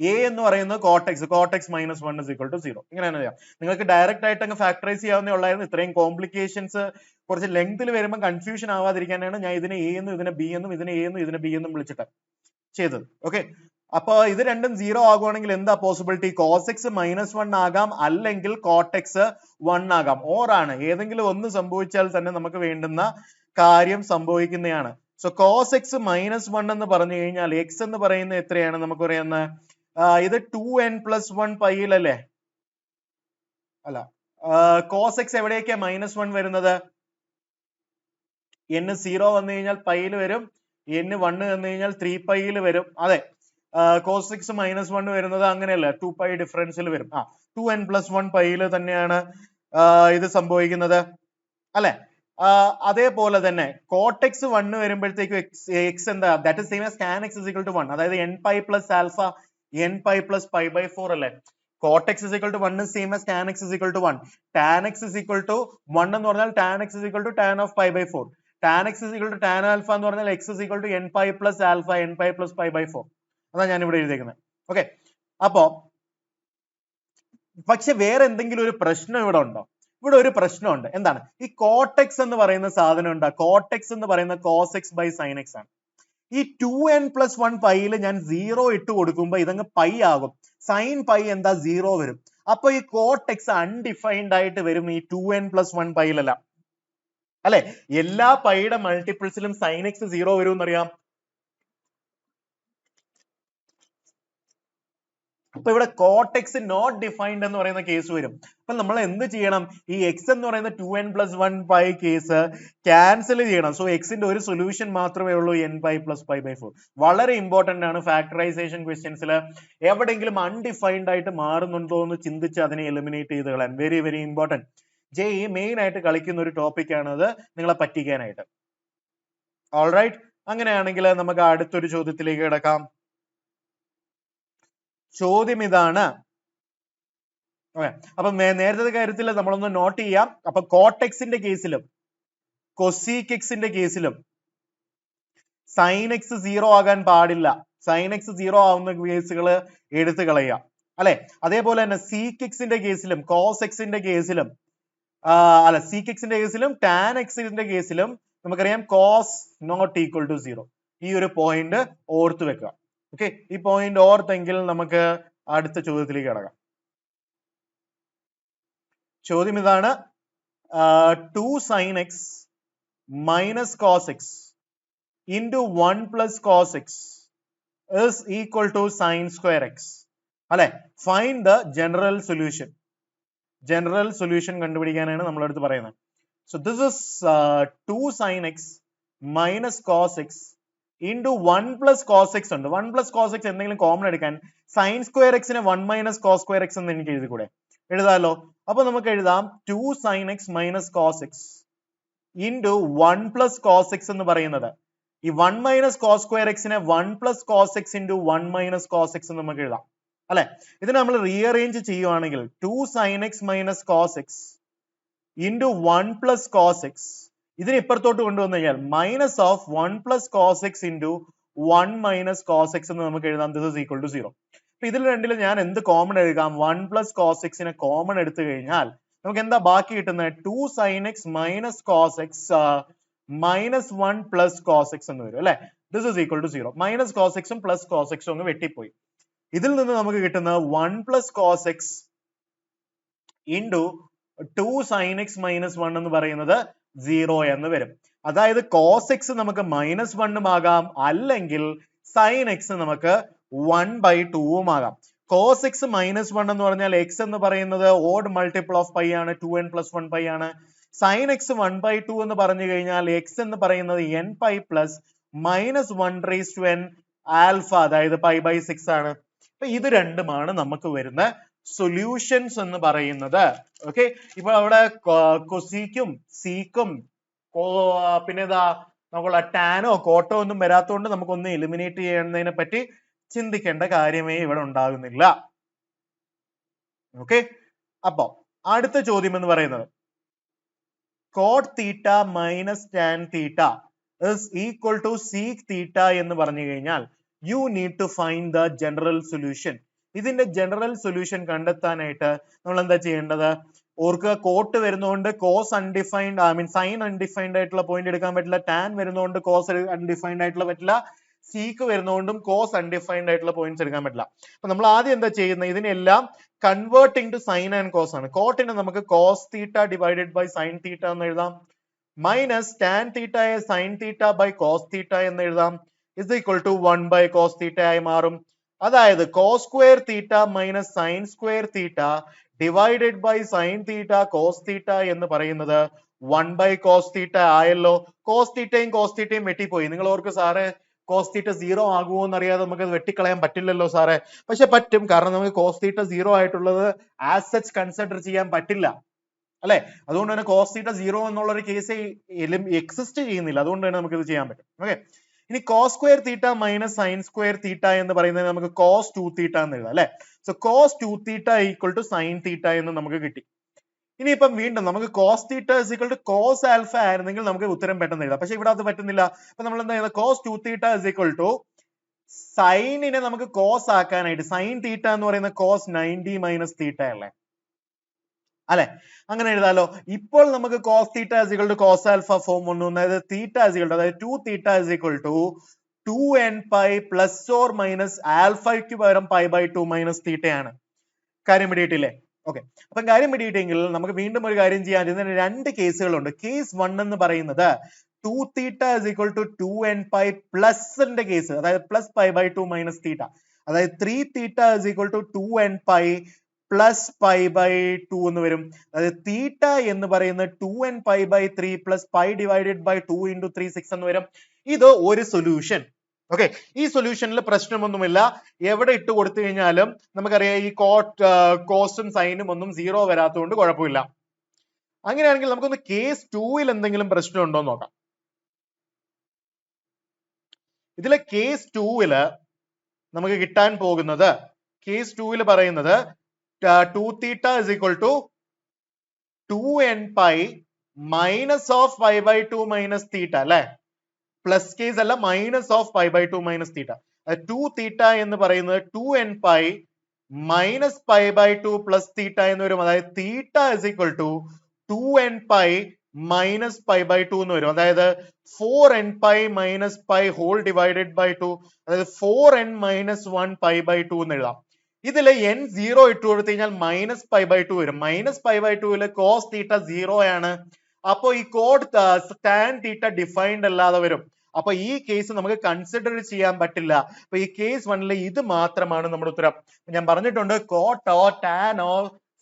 A എന്ന് പറയുന്നത് cot x minus 1 is equal to 0. ഇങ്ങനെയാണ് ചെയ്യാം. നിങ്ങൾക്ക് ഡയറക്റ്റ് ആയിട്ട് അങ്ങ് ഫാക്ടറൈസ് ചെയ്യാവുന്നേ ഉള്ളായിരുന്നു. ഇത്രയും കോംപ്ലിക്കേഷൻസ് കുറച്ച് ലെങ്ത്തിൽ വരുമ്പോൾ കൺഫ്യൂഷൻ ആവാതിരിക്കാനാണ് ഞാൻ ഇതിനെ എ എന്നും ഇതിനെ ബി എന്നും ഇതിനെ എ എന്നും ഇതിനെ ബി എന്നും വിളിച്ചിട്ട് ചെയ്തത്. ഓക്കെ, അപ്പൊ ഇത് രണ്ടും 0 ആകുവാണെങ്കിൽ എന്താ പോസിബിലിറ്റി? കോസെക്സ് -1 ആകാം, അല്ലെങ്കിൽ കോട്ടെക്സ് 1 ആകാം. ഓറാണ്, ഏതെങ്കിലും ഒന്ന് സംഭവിച്ചാൽ തന്നെ നമുക്ക് വേണ്ടുന്ന കാര്യം സംഭവിക്കുന്നതാണ്. സോ കോസെക്സ് -1 എന്ന് പറഞ്ഞു കഴിഞ്ഞാൽ എക്സ് എന്ന് പറയുന്നത് എത്രയാണ് നമുക്ക് പറയുന്നത്? ഇത് 2n+1 പൈയിലല്ലേ, അല്ല, കോസെക്സ് എവിടെയൊക്കെയാ -1 വരുന്നത്? n 0 വന്നു കഴിഞ്ഞാൽ പൈയിൽ വരും, n 1 വന്നു കഴിഞ്ഞാൽ 3 പൈയിൽ വരും. അതെ, കോസെക്സ് -1 വരുന്നത് അങ്ങനെയല്ല, 2 പൈ ഡിഫറൻസിൽ വരും. 2n+1 പൈയിൽ തന്നെയാണ് ഇത് സംഭവിക്കുന്നത് അല്ലെ. അതേപോലെ തന്നെ കോട്ടെക്സ് 1 വരുമ്പോഴത്തേക്കും എക്സ് എന്താ? That is same as tan x is equal to 1. അതായത് n pi plus alpha n pi plus pi by 4 അല്ലേ. Cot x is equal to 1 is same as tan x is equal to 1. tan x is equal to 1 എന്ന് പറഞ്ഞാൽ tan x is equal to tan of pi by 4. tan x is equal to tan alpha എന്ന് പറഞ്ഞാൽ x is equal to n pi plus alpha n pi plus pi by 4. അതാണ് ഞാൻ ഇവിടെ എഴുതിയിരിക്കുന്നത്. Okay, അപ്പോ പക്ഷെ വേറെ എന്തെങ്കിലും ഒരു പ്രശ്നം ഇവിടെ ഉണ്ടോ? ഇവിടെ ഒരു പ്രശ്നമുണ്ട്. എന്താണ്? ഈ കോട്ടെക്സ് എന്ന് പറയുന്ന സാധനം ഉണ്ട്. കോട്ടെക്സ് എന്ന് പറയുന്ന കോസ് ബൈ സൈൻ എക്സ് ആണ്. ഈ 2n+1 പൈയിൽ ഞാൻ 0 ഇട്ട് കൊടുക്കുമ്പോ ഇതങ്ങ് പൈ ആകും. സൈൻ പൈ എന്താ? 0 വരും. അപ്പൊ ഈ കോട്ടെക്സ് അൺഡിഫൈൻഡ് ആയിട്ട് വരും ഈ 2n+1 പൈയിലല്ല അല്ലെ. എല്ലാ പൈയുടെ മൾട്ടിപ്പിൾസിലും സൈൻ എക്സ് 0 വരും എന്നറിയാം. അപ്പൊ ഇവിടെ കോട്ടെക്സ് നോട്ട് ഡിഫൈൻഡ് എന്ന് പറയുന്ന കേസ് വരും. അപ്പൊ നമ്മൾ എന്ത് ചെയ്യണം? ഈ എക്സ് എന്ന് പറയുന്ന 2n+1 പൈ കേസ് ക്യാൻസൽ ചെയ്യണം. സോ എക്സിന്റെ ഒരു സൊല്യൂഷൻ മാത്രമേ ഉള്ളൂ, n pi plus pi by 4. വളരെ ഇമ്പോർട്ടന്റ് ആണ് ഫാക്ടറൈസേഷൻ ക്വസ്റ്റ്യൻസിൽ. എവിടെയെങ്കിലും അൺഡിഫൈൻഡ് ആയിട്ട് മാറുന്നുണ്ടോ എന്ന് ചിന്തിച്ച് അതിനെ എലിമിനേറ്റ് ചെയ്ത് കളയാൻ. Very very important. JEE main ആയിട്ട് കളിക്കുന്ന ഒരു ടോപ്പിക് ആണത്, നിങ്ങളെ പറ്റിക്കാനായിട്ട്. ഓൾറൈറ്റ്, അങ്ങനെയാണെങ്കിൽ നമുക്ക് അടുത്തൊരു ചോദ്യത്തിലേക്ക് കിടക്കാം. ചോദ്യം ഇതാണ്. അപ്പൊ നേരത്തെ കാര്യത്തിൽ നമ്മളൊന്ന് നോട്ട് ചെയ്യാം. അപ്പൊ കോട്ടെക്സിന്റെ കേസിലും കൊസീക് എക്സിന്റെ കേസിലും സൈൻ എക്സ് 0 ആകാൻ പാടില്ല. സൈൻ എക്സ് 0 ആവുന്ന കേസുകൾ എടുത്തു കളയുക. അല്ലെ? അതേപോലെ തന്നെ sec xന്റെ കേസിലും cos xന്റെ കേസിലും അല്ല sec xന്റെ കേസിലും tan xന്റെ കേസിലും നമുക്കറിയാം cos not equal to 0. ഈ ഒരു പോയിന്റ് ഓർത്ത് വെക്കുക. ഓക്കെ, ഈ പോയിന്റ് ഓർത്തെങ്കിൽ നമുക്ക് അടുത്ത ചോദ്യത്തിലേക്ക് കടക്കാം. ചോദ്യം ഇതാണ്, 2 sin x minus cos x into 1 plus cos x is equal to sin square x. അല്ലെ? Find the general solution. General solution കണ്ടുപിടിക്കാനാണ് നമ്മുടെ അടുത്ത് പറയുന്നത്. So this is 2 sin x minus cos x into 1 plus cos x ഉണ്ട്. 1 plus cos x എന്തെങ്കിലും common എടുക്കാൻ sin square x നെ 1 minus cos square x എന്ന് എനിക്ക് എഴുതിക്കൂടെ? എഴുതാലോ. അപ്പൊ നമുക്ക് എഴുതാം 2 sin x minus cos x into 1 plus cos x എന്ന് പറയുന്നത് ഈ 1 minus cos square x നെ 1 plus cos x into 1 minus cos x എന്ന് നമുക്ക് എഴുതാം. അല്ലെ? ഇതിനെ നമ്മൾ റീഅറേഞ്ച് ചെയ്യുവാണെങ്കിൽ 2 sin x minus cos x into 1 plus cos x, ഇതിനെ ഇപ്പുറത്തോട്ട് കൊണ്ടുവന്നു കഴിഞ്ഞാൽ minus of 1 plus cos x into 1 minus cos x എന്ന് നമുക്ക് എഴുതാം. This is equal to 0. അപ്പൊ ഇതിൽ രണ്ടിലും ഞാൻ എന്ത് കോമൺ എടുക്കാം? 1 plus cos x നെ കോമൺ എടുത്തു കഴിഞ്ഞാൽ നമുക്ക് എന്താ ബാക്കി കിട്ടുന്നത്? 2 sin x minus cos x minus 1 plus cos x എന്ന് വരും അല്ലെ? This is equal to 0. Minus cos x ഉം പ്ലസ് cos x ഉം അങ്ങ് വെട്ടിപ്പോയി. ഇതിൽ നിന്ന് നമുക്ക് കിട്ടുന്നത് 1 plus cos x into 2 sin x minus 1 എന്ന് പറയുന്നത് 0 എന്ന് വരും. അതായത് cos x നമുക്ക് മൈനസ് 1 ആകാം, അല്ലെങ്കിൽ sin x നമുക്ക് 1/2 ആകാം. cos x മൈനസ് 1 എന്ന് പറഞ്ഞാൽ x എന്ന് പറയുന്നത് ഓഡ് മൾട്ടിപ്പിൾ ഓഫ് പൈ ആണ്, 2n plus 1 പൈ ആണ്. sin x 1/2 എന്ന് പറഞ്ഞു കഴിഞ്ഞാൽ x എന്ന് പറയുന്നത് n pi plus minus 1 raised to n alpha, അതായത് π/6 ആണ്. അപ്പൊ ഇത് രണ്ടുമാണ് നമുക്ക് വരുന്ന സൊല്യൂഷൻസ് എന്ന് പറയുന്നത്. ഓക്കെ, ഇപ്പൊ അവിടെ കൊസീക്കും സീക്കും പിന്നെ നമുക്കുള്ള ടാനോ കോട്ടോ ഒന്നും വരാത്തതുകൊണ്ട് നമുക്കൊന്ന് എലിമിനേറ്റ് ചെയ്യുന്നതിനെ പറ്റി ചിന്തിക്കേണ്ട കാര്യമേ ഇവിടെ ഉണ്ടാകുന്നില്ല. ഓക്കെ, അപ്പൊ അടുത്ത ചോദ്യം എന്ന് പറയുന്നത് cot theta minus tan theta is equal to sec theta എന്ന് പറഞ്ഞു കഴിഞ്ഞാൽ you need to find the general solution. ഇതിന്റെ ജനറൽ സൊല്യൂഷൻ കണ്ടെത്താനായിട്ട് നമ്മൾ എന്താ ചെയ്യേണ്ടത്? ഓർക്ക് കോട്ട് വരുന്നതുകൊണ്ട് കോസ് അൺഡിഫൈൻഡ് സൈൻ അൺഡിഫൈൻഡ് ആയിട്ടുള്ള പോയിന്റ് എടുക്കാൻ പറ്റില്ല, ടാൻ വരുന്നതുകൊണ്ട് കോസ് അൺഡിഫൈൻഡ് ആയിട്ടുള്ള പറ്റില്ല, സീക്ക് വരുന്നതുകൊണ്ടും കോസ് അൺഡിഫൈൻഡ് ആയിട്ടുള്ള പോയിന്റ്സ് എടുക്കാൻ പറ്റില്ല. അപ്പൊ നമ്മൾ ആദ്യം എന്താ ചെയ്യുന്നത്? ഇതിനെല്ലാം converting to sine and cos ആണ്. കോട്ടിനെ നമുക്ക് cos theta divided by sine theta എന്ന് എഴുതാം, മൈനസ് ടാൻ തീറ്റയെ sine theta by cos theta എന്ന് എഴുതാം, is equal to 1 by cos theta ആയി മാറും. അതായത് cos square theta minus sin square theta divided by sin theta cos theta എന്ന് പറയുന്നത് 1 by cos theta ആയല്ലോ. cos thetaയും cos thetaയും വെട്ടിപ്പോയി. നിങ്ങൾ ഓർക്ക് സാറേ cos theta 0 ആകുമോ എന്നറിയാതെ നമുക്ക് വെട്ടിക്കളയാൻ പറ്റില്ലല്ലോ സാറേ. പക്ഷെ പറ്റും, കാരണം നമുക്ക് cos theta 0 ആയിട്ടുള്ളത് ആസ് സച്ച് കൺസിഡർ ചെയ്യാൻ പറ്റില്ല അല്ലെ? അതുകൊണ്ട് തന്നെ cos theta 0 എന്നുള്ള ഒരു കേസ് എക്സിസ്റ്റ് ചെയ്യുന്നില്ല, അതുകൊണ്ട് തന്നെ നമുക്ക് ഇത് ചെയ്യാൻ പറ്റും. ഓക്കെ, ഇനി cos square theta minus sin square theta എന്ന് പറയുന്നത് നമുക്ക് cos 2 theta എന്ന് എഴുതാം അല്ലെ? So cos 2 theta equal to sin theta എന്ന് നമുക്ക് കിട്ടി. ഇനിയിപ്പം വീണ്ടും നമുക്ക് cos theta is equal to cos alpha ആയിരുന്നെങ്കിൽ നമുക്ക് ഉത്തരം പെട്ടെന്ന് എഴുതാം. പക്ഷെ ഇവിടെ അത് പറ്റുന്നില്ല. അപ്പൊ നമ്മൾ എന്താ ചെയ്യുന്നത്? cos 2 theta is equal to സൈനിനെ നമുക്ക് cos ആക്കാനായിട്ട് sin theta എന്ന് പറയുന്ന cos 90 മൈനസ് theta അല്ലേ? അല്ലെ? അങ്ങനെ എഴുതാലോ. ഇപ്പോൾ നമുക്ക് cos theta is equal to cos alpha form വന്നു. അതായത് theta is equal to, അതായത് 2 theta is equal to 2n pi plus or minus ആൽഫയ്ക്ക് പകരം π/2 മൈനസ് theta ആണ്. കാര്യം പിടിയിട്ടില്ലേ? ഓക്കെ, അപ്പൊ കാര്യം പിടിയിട്ടെങ്കിൽ നമുക്ക് വീണ്ടും ഒരു കാര്യം ചെയ്യാം. ഇതിന് രണ്ട് കേസുകളുണ്ട്. കേസ് 1 എന്ന് പറയുന്നത് 2 theta is equal to 2n pi പ്ലസിന്റെ കേസ്, അതായത് പ്ലസ് π/2 മൈനസ് theta. അതായത് 3 theta is equal to 2n pi plus π/2 എന്ന് വരും. അതായത് തീറ്റ എന്ന് പറയുന്നത് 2n π/3 plus pi divided by 2 into 3 6 എന്ന് വരും. ഇത് ഒരു സൊല്യൂഷൻ. ഓക്കെ, ഈ സൊല്യൂഷനിൽ പ്രശ്നമൊന്നുമില്ല. എവിടെ ഇട്ട് കൊടുത്തു കഴിഞ്ഞാലും നമുക്കറിയാം ഈ കോസും സൈനും ഒന്നും 0 വരാത്തതുകൊണ്ട് കുഴപ്പമില്ല. അങ്ങനെയാണെങ്കിൽ നമുക്കൊന്ന് കേസ് 2ൽ എന്തെങ്കിലും പ്രശ്നം ഉണ്ടോ എന്ന് നോക്കാം. ഇതിലെ കേസ് 2ൽ നമുക്ക് കിട്ടാൻ പോകുന്നത്, കേസ് 2ൽ പറയുന്നത് 2 theta is equal to 2n pi minus of π/2 minus theta അല്ലെ? പ്ലസ് കേസ് അല്ല, minus of π/2 minus theta. 2 theta എന്ന് പറയുന്നത് 2n pi minus pi by 2 plus theta എന്ന് വരും. അതായത് theta is equal to 2n pi minus pi by 2 എന്ന് വരും. അതായത് 4n pi minus pi whole divided by 2, അതായത് 4n മൈനസ് 1 പൈ ബൈ 2 എന്ന് എഴുതാം. ഇതിൽ n 0 ഇട്ട് കൊടുത്തു കഴിഞ്ഞാൽ മൈനസ് പൈ ബൈ 2 വരും. Minus pi by 2 cos theta 0 ആണ്. അപ്പൊ ഈ കോഡ് ടാൻ തീറ്റ ഡിഫൈൻഡ് അല്ലാതെ വരും. അപ്പൊ ഈ കേസ് നമുക്ക് കൺസിഡർ ചെയ്യാൻ പറ്റില്ല. അപ്പൊ ഈ കേസ് 1 ഇത് മാത്രമാണ് നമ്മുടെ ഉത്തരം. ഞാൻ പറഞ്ഞിട്ടുണ്ട് കോട്ടോ ടാനോ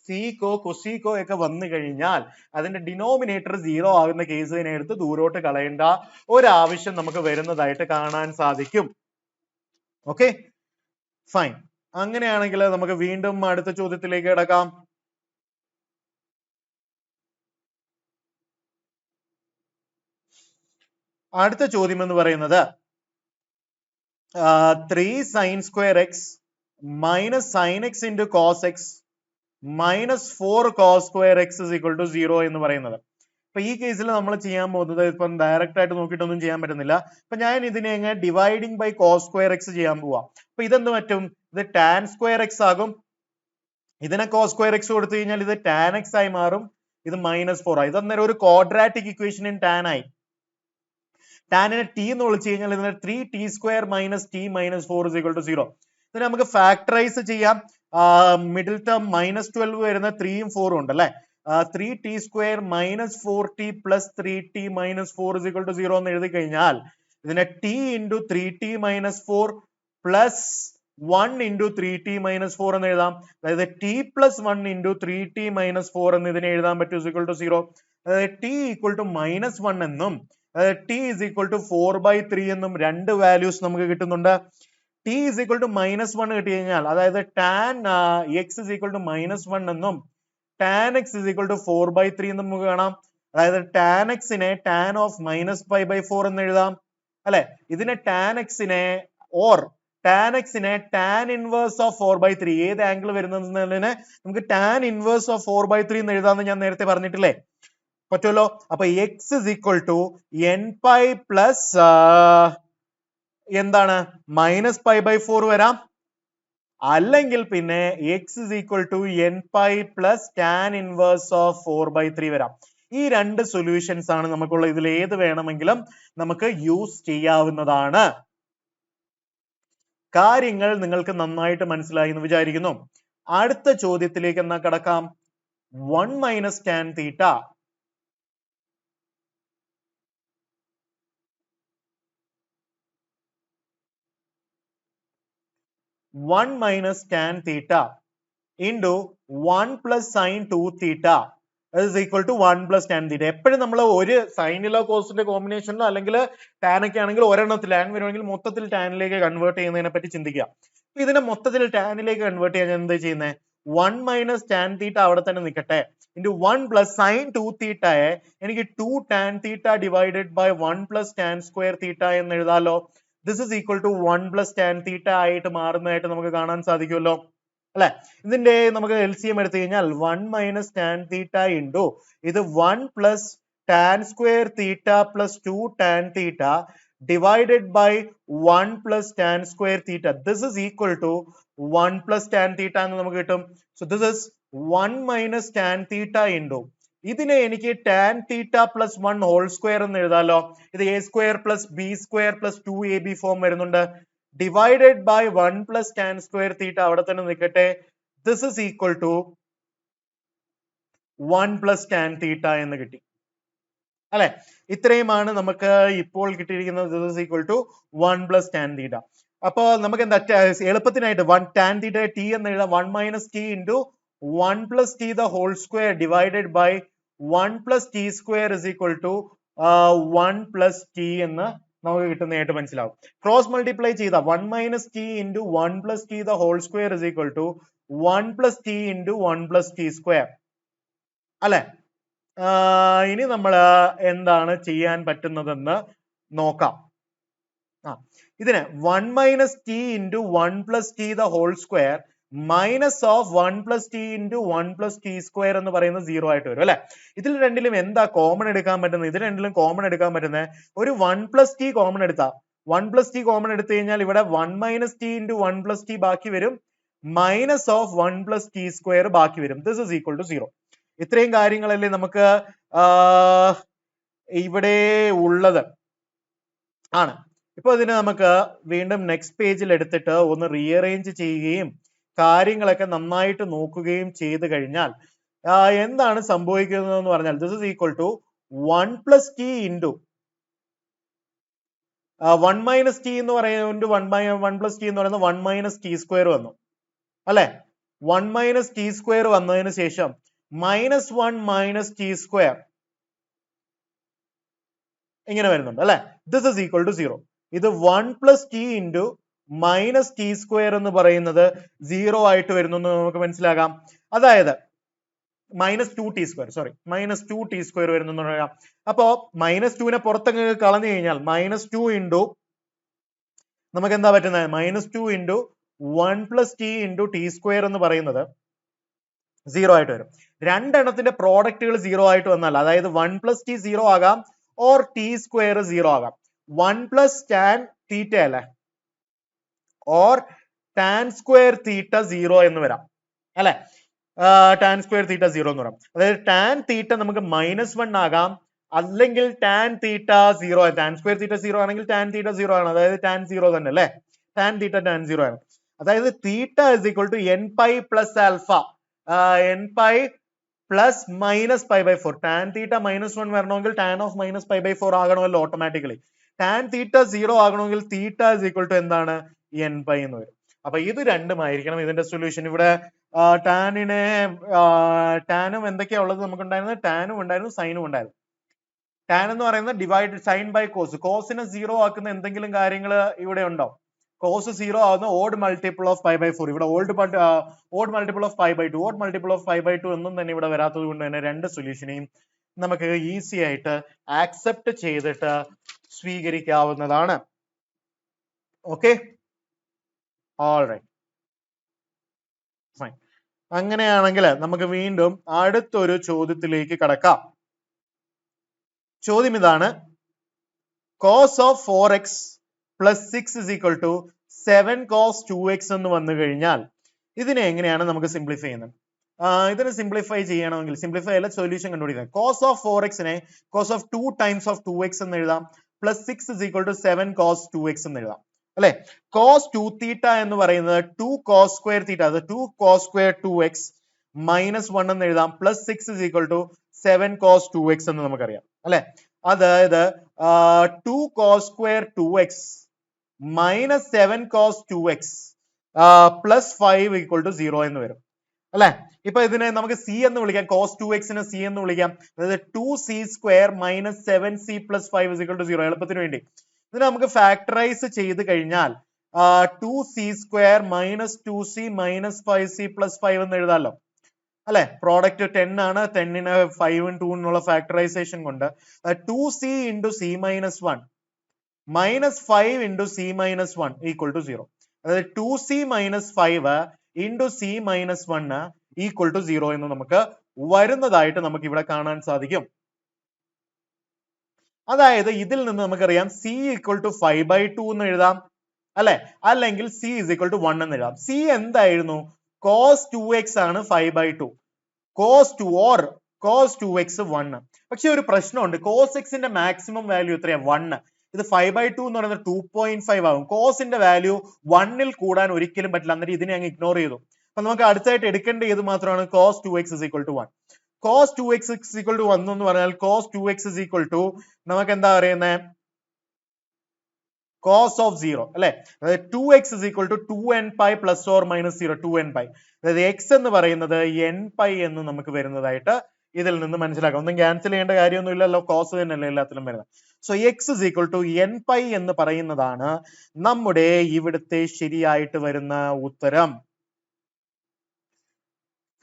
സീക്കോ കൊസീക്കോ ഒക്കെ വന്നു കഴിഞ്ഞാൽ അതിന്റെ ഡിനോമിനേറ്റർ 0 ആകുന്ന കേസിനെ എടുത്ത് ദൂരോട്ട് കളയേണ്ട ഒരാവശ്യം നമുക്ക് വരുന്നതായിട്ട് കാണാൻ സാധിക്കും. Okay, fine. അങ്ങനെയാണെങ്കിൽ നമുക്ക് വീണ്ടും അടുത്ത ചോദ്യത്തിലേക്ക് കിടക്കാം. അടുത്ത ചോദ്യം എന്ന് പറയുന്നത് 3 sin square x minus sin x into cos x minus 4 cos square x is equal to 0 എന്ന് പറയുന്നത്. അപ്പൊ ഈ കേസിൽ നമ്മൾ ചെയ്യാൻ പോകുന്നത് ഇപ്പം ഡയറക്റ്റ് ആയിട്ട് നോക്കിയിട്ടൊന്നും ചെയ്യാൻ പറ്റുന്നില്ല. അപ്പൊ ഞാൻ ഇതിനെ എങ്ങനെ dividing by cos square x ചെയ്യാൻ പോവാം. അപ്പൊ ഇതെന്ത് പറ്റും? ഇത് ടാൻ സ്ക്വയർ എക്സ് ആകും. ഇതിനെ കോസ് സ്ക്വയർ എക്സ് കൊടുത്തു കഴിഞ്ഞാൽ ഇത് ടാൻ എക്സ് ആയി മാറും. ഇത് -4 ആയി. ഇതന്നേരം ഒരു ക്വാഡ്രാറ്റിക് ഇക്വേഷൻ ഇൻ ടാൻ ആയി. ടാനിനെ ടി എന്ന് വിളിച്ചു കഴിഞ്ഞാൽ ഇതിനെ 3t square minus t minus 4 is equal to 0. ഇതിനെ നമുക്ക് ഫാക്ടറൈസ് ചെയ്യാം. മിഡിൽ ടേം -12 വരുന്ന 3ഉം 4ഉം ഉണ്ട് അല്ലെ. 3t square minus 4t plus 3t minus 4 is equal to 0 എന്ന് എഴുതി കഴിഞ്ഞാൽ ഇതിനെ t into 3t minus 4 plus 1 into 3t minus 4 എന്ന് എഴുതാം. അതായത് t plus 1 into 3t minus 4 എന്ന് ഇതിനെ എഴുതാൻ പറ്റും is equal to 0. അതായത് t equal to -1 എന്നും t is equal to 4/3 എന്നും രണ്ട് വാല്യൂസ് നമുക്ക് കിട്ടുന്നുണ്ട്. t is equal to -1 കിട്ടി കഴിഞ്ഞാൽ അതായത് tan x is equal to -1 എന്നും tan x is equal to 4/3 എന്നും നമുക്ക് കാണാം. അതായത് tan x നെ tan of -π/4 എന്ന് എഴുതാം അല്ലെ. ഇതിനെ tan x നെ or tan x നെ tan inverse of 4/3 ഏത് ആംഗിൾ വരുന്നതിനെ നമുക്ക് tan inverse of 4/3 എന്ന് എഴുതാമെന്ന് ഞാൻ നേരത്തെ പറഞ്ഞിട്ടില്ലേ. പറ്റുമല്ലോ. അപ്പൊ x is equal to n pi plus എന്താണ് -π/4 വരാം. അല്ലെങ്കിൽ പിന്നെ x is equal to n pi plus tan inverse of 4/3 വരാം. ഈ രണ്ട് സൊല്യൂഷൻസ് ആണ് നമുക്കുള്ള. ഇതിൽ ഏത് വേണമെങ്കിലും നമുക്ക് യൂസ് ചെയ്യാവുന്നതാണ്. കാര്യങ്ങൾ നിങ്ങൾക്ക് നന്നായിട്ട് മനസ്സിലായി എന്ന് വിചാരിക്കുന്നു. അടുത്ത ചോദ്യത്തിലേക്ക് എന്നാ കടക്കാം. 1 minus tan theta into 1 plus sin 2 theta is equal to 1 plus tan theta. എപ്പോഴും നമ്മൾ ഒരു സൈനിലോ കോസിന്റെ കോമ്പിനേഷനിലോ അല്ലെങ്കിൽ ടാൻ ഒക്കെ ആണെങ്കിൽ ഒരെണ്ണത്തിൽ ടാൻ വരുമെങ്കിൽ മൊത്തത്തിൽ ടാനിലേക്ക് കൺവേർട്ട് ചെയ്യുന്നതിനെ പറ്റി ചിന്തിക്കുക. ഇതിനെ മൊത്തത്തിൽ ടാനിലേക്ക് കൺവേർട്ട് ചെയ്യാൻ എന്താ ചെയ്യുന്നത്? 1 minus tan theta അവിടെ തന്നെ നിൽക്കട്ടെ into 1 plus sin 2 theta എനിക്ക് 2 tan theta divided by 1 plus tan square theta എന്ന് എഴുതാലോ. This is equal to 1 plus tan theta ആയിട്ട് മാറുന്നതായിട്ട് നമുക്ക് കാണാൻ സാധിക്കുമല്ലോ അല്ലെ. ഇതിന്റെ നമുക്ക് LCM എടുത്തു കഴിഞ്ഞാൽ 1 minus tan theta into ഇത് 1 plus tan square theta plus 2 tan theta divided by 1 plus tan square theta. This is equal to 1 plus tan theta എന്ന് നമുക്ക് കിട്ടും. So this is 1 minus tan theta into ഇതിനെ എനിക്ക് tan theta plus 1 whole square എന്ന് എഴുതാലോ. ഇത് a square plus b square plus 2ab form വരുന്നുണ്ട്. divided by 1 plus tan square theta അവിടെ തന്നെ നിൽക്കട്ടെ. This is equal to 1 plus tan theta എന്ന് കിട്ടി അല്ലെ. ഇത്രയുമാണ് നമുക്ക് ഇപ്പോൾ കിട്ടിയിരിക്കുന്നത്. This is equal to 1 plus tan theta. അപ്പൊ നമുക്ക് എന്താ എളുപ്പത്തിനായിട്ട് 1 tan theta t എന്ന് എഴുതാം. 1 minus t into 1 plus t the whole square divided by 1 plus t square is equal to 1 plus t എന്ന് നമുക്ക് കിട്ടുന്നതായിട്ട് മനസ്സിലാവും. ക്രോസ് മൾട്ടിപ്ലൈ ചെയ്ത 1 minus t into 1 plus t the whole square is equal to 1 plus t into 1 plus t square അല്ലെ. ഇനി നമ്മൾ എന്താണ് ചെയ്യാൻ പറ്റുന്നതെന്ന് നോക്കാം. ഇതിന് 1 minus t into 1 plus t the whole square minus of 1 plus t into 1 plus t square എന്ന് പറയുന്നത് 0 ആയിട്ട് വരും അല്ലെ. ഇതിൽ രണ്ടിലും എന്താ കോമൺ എടുക്കാൻ പറ്റുന്നത്? ഇതിൽ രണ്ടിലും കോമൺ എടുക്കാൻ പറ്റുന്നത് ഒരു 1 plus t കോമൺ എടുത്താ 1 plus t കോമൺ എടുത്തു കഴിഞ്ഞാൽ ഇവിടെ 1 minus t into 1 plus t ബാക്കി വരും. Minus of 1 plus t square ബാക്കി വരും. This is equal to 0. ഇത്രയും കാര്യങ്ങളല്ലേ നമുക്ക് ഇവിടെ ഉള്ളത് ആണ്. ഇപ്പൊ ഇതിനെ നമുക്ക് വീണ്ടും നെക്സ്റ്റ് പേജിൽ എടുത്തിട്ട് ഒന്ന് റീഅറേഞ്ച് ചെയ്യുകയും കാര്യങ്ങളൊക്കെ നന്നായിട്ട് നോക്കുകയും ചെയ്ത് കഴിഞ്ഞാൽ എന്താണ് സംഭവിക്കുന്നത് എന്ന് പറഞ്ഞാൽ this is equal to 1 plus t into 1 minus t എന്ന് പറയുന്നത് 1 പ്ലസ് ടി എന്ന് പറയുന്നത് 1 മൈനസ് ടി സ്ക്വയർ വന്നു അല്ലെ. 1 മൈനസ് ടി സ്ക്വയർ വന്നതിന് ശേഷം മൈനസ് 1 മൈനസ് ടി സ്ക്വയർ ഇങ്ങനെ വരുന്നുണ്ട് അല്ലെ. This is equal to 0. ഇത് 1 plus t into minus t square എന്ന് പറയുന്നത് 0 ആയിട്ട് വരുന്നു എന്ന് നമുക്ക് മനസ്സിലാക്കാം. അതായത് minus 2 t square minus 2 t square വരുന്നു എന്ന് പറയാം. അപ്പോ മൈനസ് 2 പുറത്തങ്ങ് കളഞ്ഞു കഴിഞ്ഞാൽ മൈനസ് 2 ഇൻറ്റു നമുക്ക് എന്താ പറ്റുന്നത് minus 2 into 1 plus t into T square എന്ന് പറയുന്നത് 0 ആയിട്ട് വരും. രണ്ടെണ്ണത്തിന്റെ പ്രോഡക്റ്റുകൾ 0 ആയിട്ട് വന്നാൽ അതായത് 1 പ്ലസ് ടി 0 ആകാം ഓർ ടി സ്ക്വയർ 0 ആകാം. 1 പ്ലസ് ടാൻ തീറ്റ അല്ലെ ഓർ ടാൻ സ്ക്വയർ തീറ്റ 0 എന്ന് വരാം അല്ലെ. ടാൻ സ്ക്വയർ തീറ്റ 0 എന്ന് പറയാം. അതായത് ടാൻ തീറ്റ നമുക്ക് -1 ആകാം അല്ലെങ്കിൽ tan theta 0 tan square theta 0 ആണെങ്കിൽ ടാൻ തീറ്റ 0 ആണ്. അതായത് ടാൻ 0 തന്നെ അല്ലെ. ടാൻ തീറ്റ ടാൻ 0 ആണ്. അതായത് theta is equal to n pi plus alpha n pi plus minus pi by 4. Tan theta -1 വരണമെങ്കിൽ tan of minus pi by 4 ആകണമല്ലോ automatically. Tan theta 0 ആകണമെങ്കിൽ തീറ്റ ഇസ് ഈക്വൽ ടു എന്താണ് n pi എന്ന് വരും. അപ്പൊ ഇത് രണ്ടുമായിരിക്കണം ഇതിന്റെ സൊല്യൂഷൻ. ഇവിടെ ടാനും എന്തൊക്കെയാ ഉള്ളത് നമുക്കുണ്ടായിരുന്നത് ടാനും ഉണ്ടായിരുന്നു സൈനും ഉണ്ടായിരുന്നു. ടാൻ എന്ന് പറയുന്നത് ഡിവൈഡ് സൈൻ ബൈ കോസ്. കോസിനെ 0 ആക്കുന്ന എന്തെങ്കിലും കാര്യങ്ങൾ ഇവിടെ ഉണ്ടോ? കോസ് 0 ആവുന്ന odd multiple of pi by 4. ഇവിടെ odd multiple of pi by 2 odd multiple of pi by 2 ഒന്നും തന്നെ ഇവിടെ വരാത്തത് കൊണ്ട് തന്നെ രണ്ട് സൊല്യൂഷനെയും നമുക്ക് ഈസി ആയിട്ട് ആക്സെപ്റ്റ് ചെയ്തിട്ട് സ്വീകരിക്കാവുന്നതാണ്. Okay, alright, fine. അങ്ങനെയാണെങ്കിൽ നമുക്ക് വീണ്ടും അടുത്തൊരു ചോദ്യത്തിലേക്ക് കടക്കാം. ചോദ്യം ഇതാണ്, cos of 4x plus 6 is equal to 7 cos 2x എന്ന് വന്നു കഴിഞ്ഞാൽ ഇതിനെ എങ്ങനെയാണ് നമുക്ക് സിംപ്ലിഫൈ ചെയ്യുന്നത്? ഇതിനെ സിംപ്ലിഫൈ ചെയ്യണമെങ്കിൽ സിംപ്ലിഫൈ അല്ല സൊല്യൂഷൻ കണ്ടുപിടിക്കുന്നത്. cos of 4x നെ cos of 2 times of 2x എന്ന് എഴുതാം. plus 6 is equal to 7 cos 2x എന്ന് എഴുതാം അല്ലെ. cos 2 തീറ്റ എന്ന് പറയുന്നത് 2 cos square തീറ്റ, അത് 2 cos square 2x minus 1 എന്ന് എഴുതാം. plus 6 is equal to 7 cos 2x എന്ന് നമുക്കറിയാം അല്ലെ. അതായത് 2 cos square 2x minus 7 cos 2x plus 5 equal to 0 എന്ന് വരും അല്ലെ. ഇപ്പൊ ഇതിനെ നമുക്ക് c എന്ന് വിളിക്കാം. cos 2x നെ c എന്ന് വിളിക്കാം. അതായത് 2c square minus 7c plus 5 is equal to 0. എളുപ്പത്തിന് വേണ്ടി ഇതിനെ നമുക്ക് ഫാക്ടറൈസ് ചെയ്ത് കഴിഞ്ഞാൽ 2c square minus 2c minus 5c plus 5 എന്ന് എഴുതാമല്ലോ അല്ലെ. പ്രോഡക്റ്റ് 10 ആണ്. 10ന് 5ഉം 2 എന്നുള്ള ഫാക്ടറൈസേഷൻ കൊണ്ട് 2c into c minus 1 minus 5 into c minus 1 equal to 0. അതായത് 2c minus 5 into c minus 1 equal to 0 എന്ന് നമുക്ക് വരുന്നതായിട്ട് നമുക്ക് ഇവിടെ കാണാൻ സാധിക്കും. അതായത് ഇതിൽ നിന്ന് നമുക്കറിയാം c equal to 5/2 എന്ന് എഴുതാം അല്ലെ, അല്ലെങ്കിൽ c is equal to 1 എന്ന് എഴുതാം. c എന്തായിരുന്നു? cos 2x ആണ് 5/2. cos 2 or cos 2x 1. പക്ഷെ ഒരു പ്രശ്നമുണ്ട്. cos x ന്റെ മാക്സിമം വാല്യൂ എത്രയാ? 1. ഇത് 5/2 എന്ന് പറയുന്നത് 2.5 ആകും. കോസിന്റെ വാല്യൂ 1ൽ കൂടാൻ ഒരിക്കലും പറ്റില്ല. എന്നിട്ട് ഇതിനെ അങ്ങ് ഇഗ്നോർ ചെയ്തു. അപ്പൊ നമുക്ക് അടുത്തായിട്ട് എടുക്കേണ്ട ഇത് മാത്രമാണ് cos 2x is equal to 1. cos 2x is equal to 1 എന്ന് പറഞ്ഞാൽ cos 2x is equal to നമുക്ക് എന്താ പറയുന്നത്? cos of 0 അല്ലെ. അതായത് 2x is equal to 2n pi plus or minus 0, 2n pi. അതായത് x എന്ന് പറയുന്നത് n pi എന്ന് നമുക്ക് വരുന്നതായിട്ട് ഇതിൽ നിന്ന് മനസ്സിലാക്കാം. ഒന്നും ക്യാൻസൽ ചെയ്യേണ്ട കാര്യമൊന്നും ഇല്ലല്ലോ, കോസ് തന്നെയല്ലേ എല്ലാത്തിലും വരുന്നത്. So x is equal to n pi എന്ന് പറയുന്നതാണ് നമ്മുടെ ഇവിടുത്തെ ശരിയായിട്ട് വരുന്ന ഉത്തരം.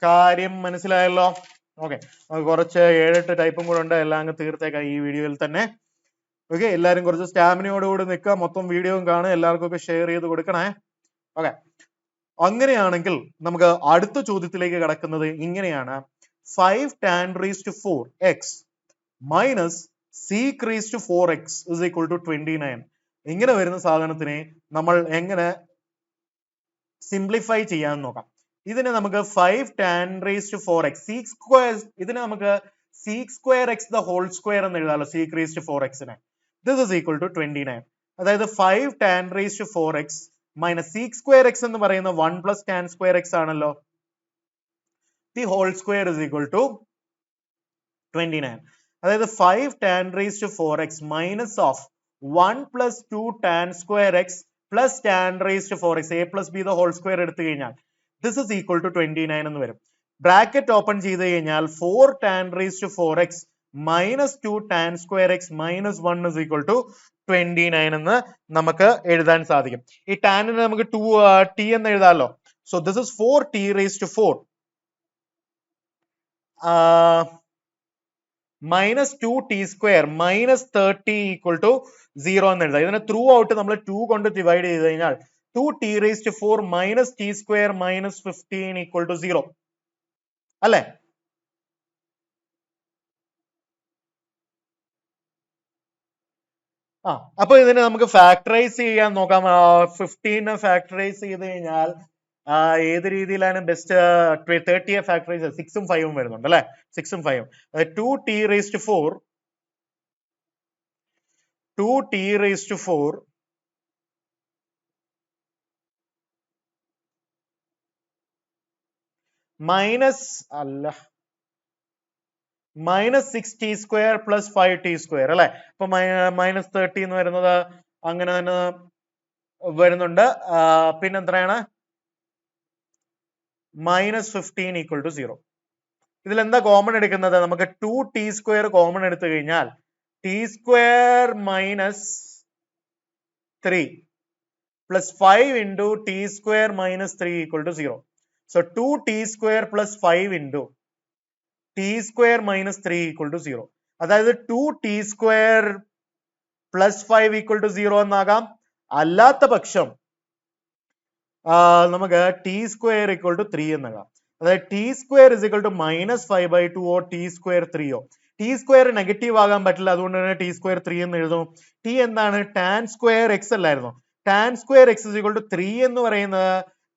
കാര്യം മനസ്സിലായല്ലോ? ഓക്കെ, കുറച്ച് 7-8 ടൈപ്പും കൂടെ ഉണ്ട്. എല്ലാം അങ്ങ് തീർത്തേക്കാം ഈ വീഡിയോയിൽ തന്നെ. ഓക്കെ, എല്ലാവരും കുറച്ച് സ്റ്റാമിനയോടുകൂടി നിൽക്കുക. മൊത്തം വീഡിയോയും കാണുക, എല്ലാവർക്കും ഒക്കെ ഷെയർ ചെയ്ത് കൊടുക്കണേ. ഓക്കെ, അങ്ങനെയാണെങ്കിൽ നമുക്ക് അടുത്ത ചോദ്യത്തിലേക്ക് കടക്കുന്നത് ഇങ്ങനെയാണ്. 5 tan raised to 4x minus sec raised to 4x is equal to 29. ഇങ്ങനെ വരുന്ന സാധനത്തിനെ നമ്മൾ എങ്ങനെ സിംപ്ലിഫൈ ചെയ്യാൻ നോക്കാം. ഇതിന് നമുക്ക് 5 tan raised to 4x sec square, ഇതിന് നമുക്ക് sec square x the whole square എന്ന് എഴുതാമല്ലോ, sec raised to 4x നെ. This is equal to 29. അതായത് 5 tan raised to 4x minus sec square x എന്ന് പറയുന്ന 1 plus tan square x ആണല്ലോ. The whole square is equal to 29. അതായത് 5 tan raised to 4x minus of 1 plus 2 tan square x plus tan raised to 4x a plus b the whole square എടുത്തു കഴിഞ്ഞാൽ this is equal to 29 എന്ന് വരും. Bracket open ചെയ്ത് കഴിഞ്ഞാൽ 4 tan raised to 4x minus 2 tan square x minus 1 is equal to 29 എന്ന് നമുക്ക് എഴുതാൻ സാധിക്കും. ഈ tan നെ നമുക്ക് 2t എന്ന് എഴുതാമല്ലോ. So this is 4t raised to 4 minus 2t square minus 30 equal to 0 എന്ന് എഴുതാം. ഇതിനെ ത്രൂ ഔട്ട് നമ്മൾ 2 കൊണ്ട് ഡിവൈഡ് ചെയ്ത് കഴിഞ്ഞാൽ 2t raised to 4 minus t square minus 15 equal to 0 അല്ലേ? അപ്പൊ ഇതിനെ നമുക്ക് ഫാക്ടറൈസ് ചെയ്യാൻ നോക്കാം. 15 ഫാക്ടറൈസ് ചെയ്ത് കഴിഞ്ഞാൽ ഏത് രീതിയിലാണ് ബെസ്റ്റ്? 30 ഫാക്ടറൈസ് 6ഉം 5ഉം വരുന്നുണ്ട് അല്ലെ? 6ഉം 5ഉം 2t raised to 4 2t raised to 4 minus minus 6t square plus 5t square അല്ലെ? അപ്പൊ minus 30 എന്ന് വരുന്നത് അങ്ങനെ തന്നെ വരുന്നുണ്ട്. പിന്നെത്രയാണ്? minus 15 equal to 0. ഇതിൽ എന്താ കോമൺ എടുക്കുന്നത്? നമുക്ക് 2t square കോമൺ എടുത്തു കഴിഞ്ഞാൽ t square minus 3 plus 5 into t square minus 3 equal to 0. So 2t square plus 5 into t square minus 3 equal to 0. അതായത് 2t square plus 5 equal to 0 എന്നാകാം. അല്ലാത്ത പക്ഷം നമുക്ക് t square equal to 3 എന്നാകാം. അതായത് t square is equal to minus 5/2 or t square 3 or. t square negative ആകാൻ പറ്റില്ല, അതുകൊണ്ട് തന്നെ t square 3 എന്ന് എഴുതും. t എന്താണ്? tan square x അല്ലായിരുന്നു? tan square x is equal to 3 എന്ന് പറയുന്നത്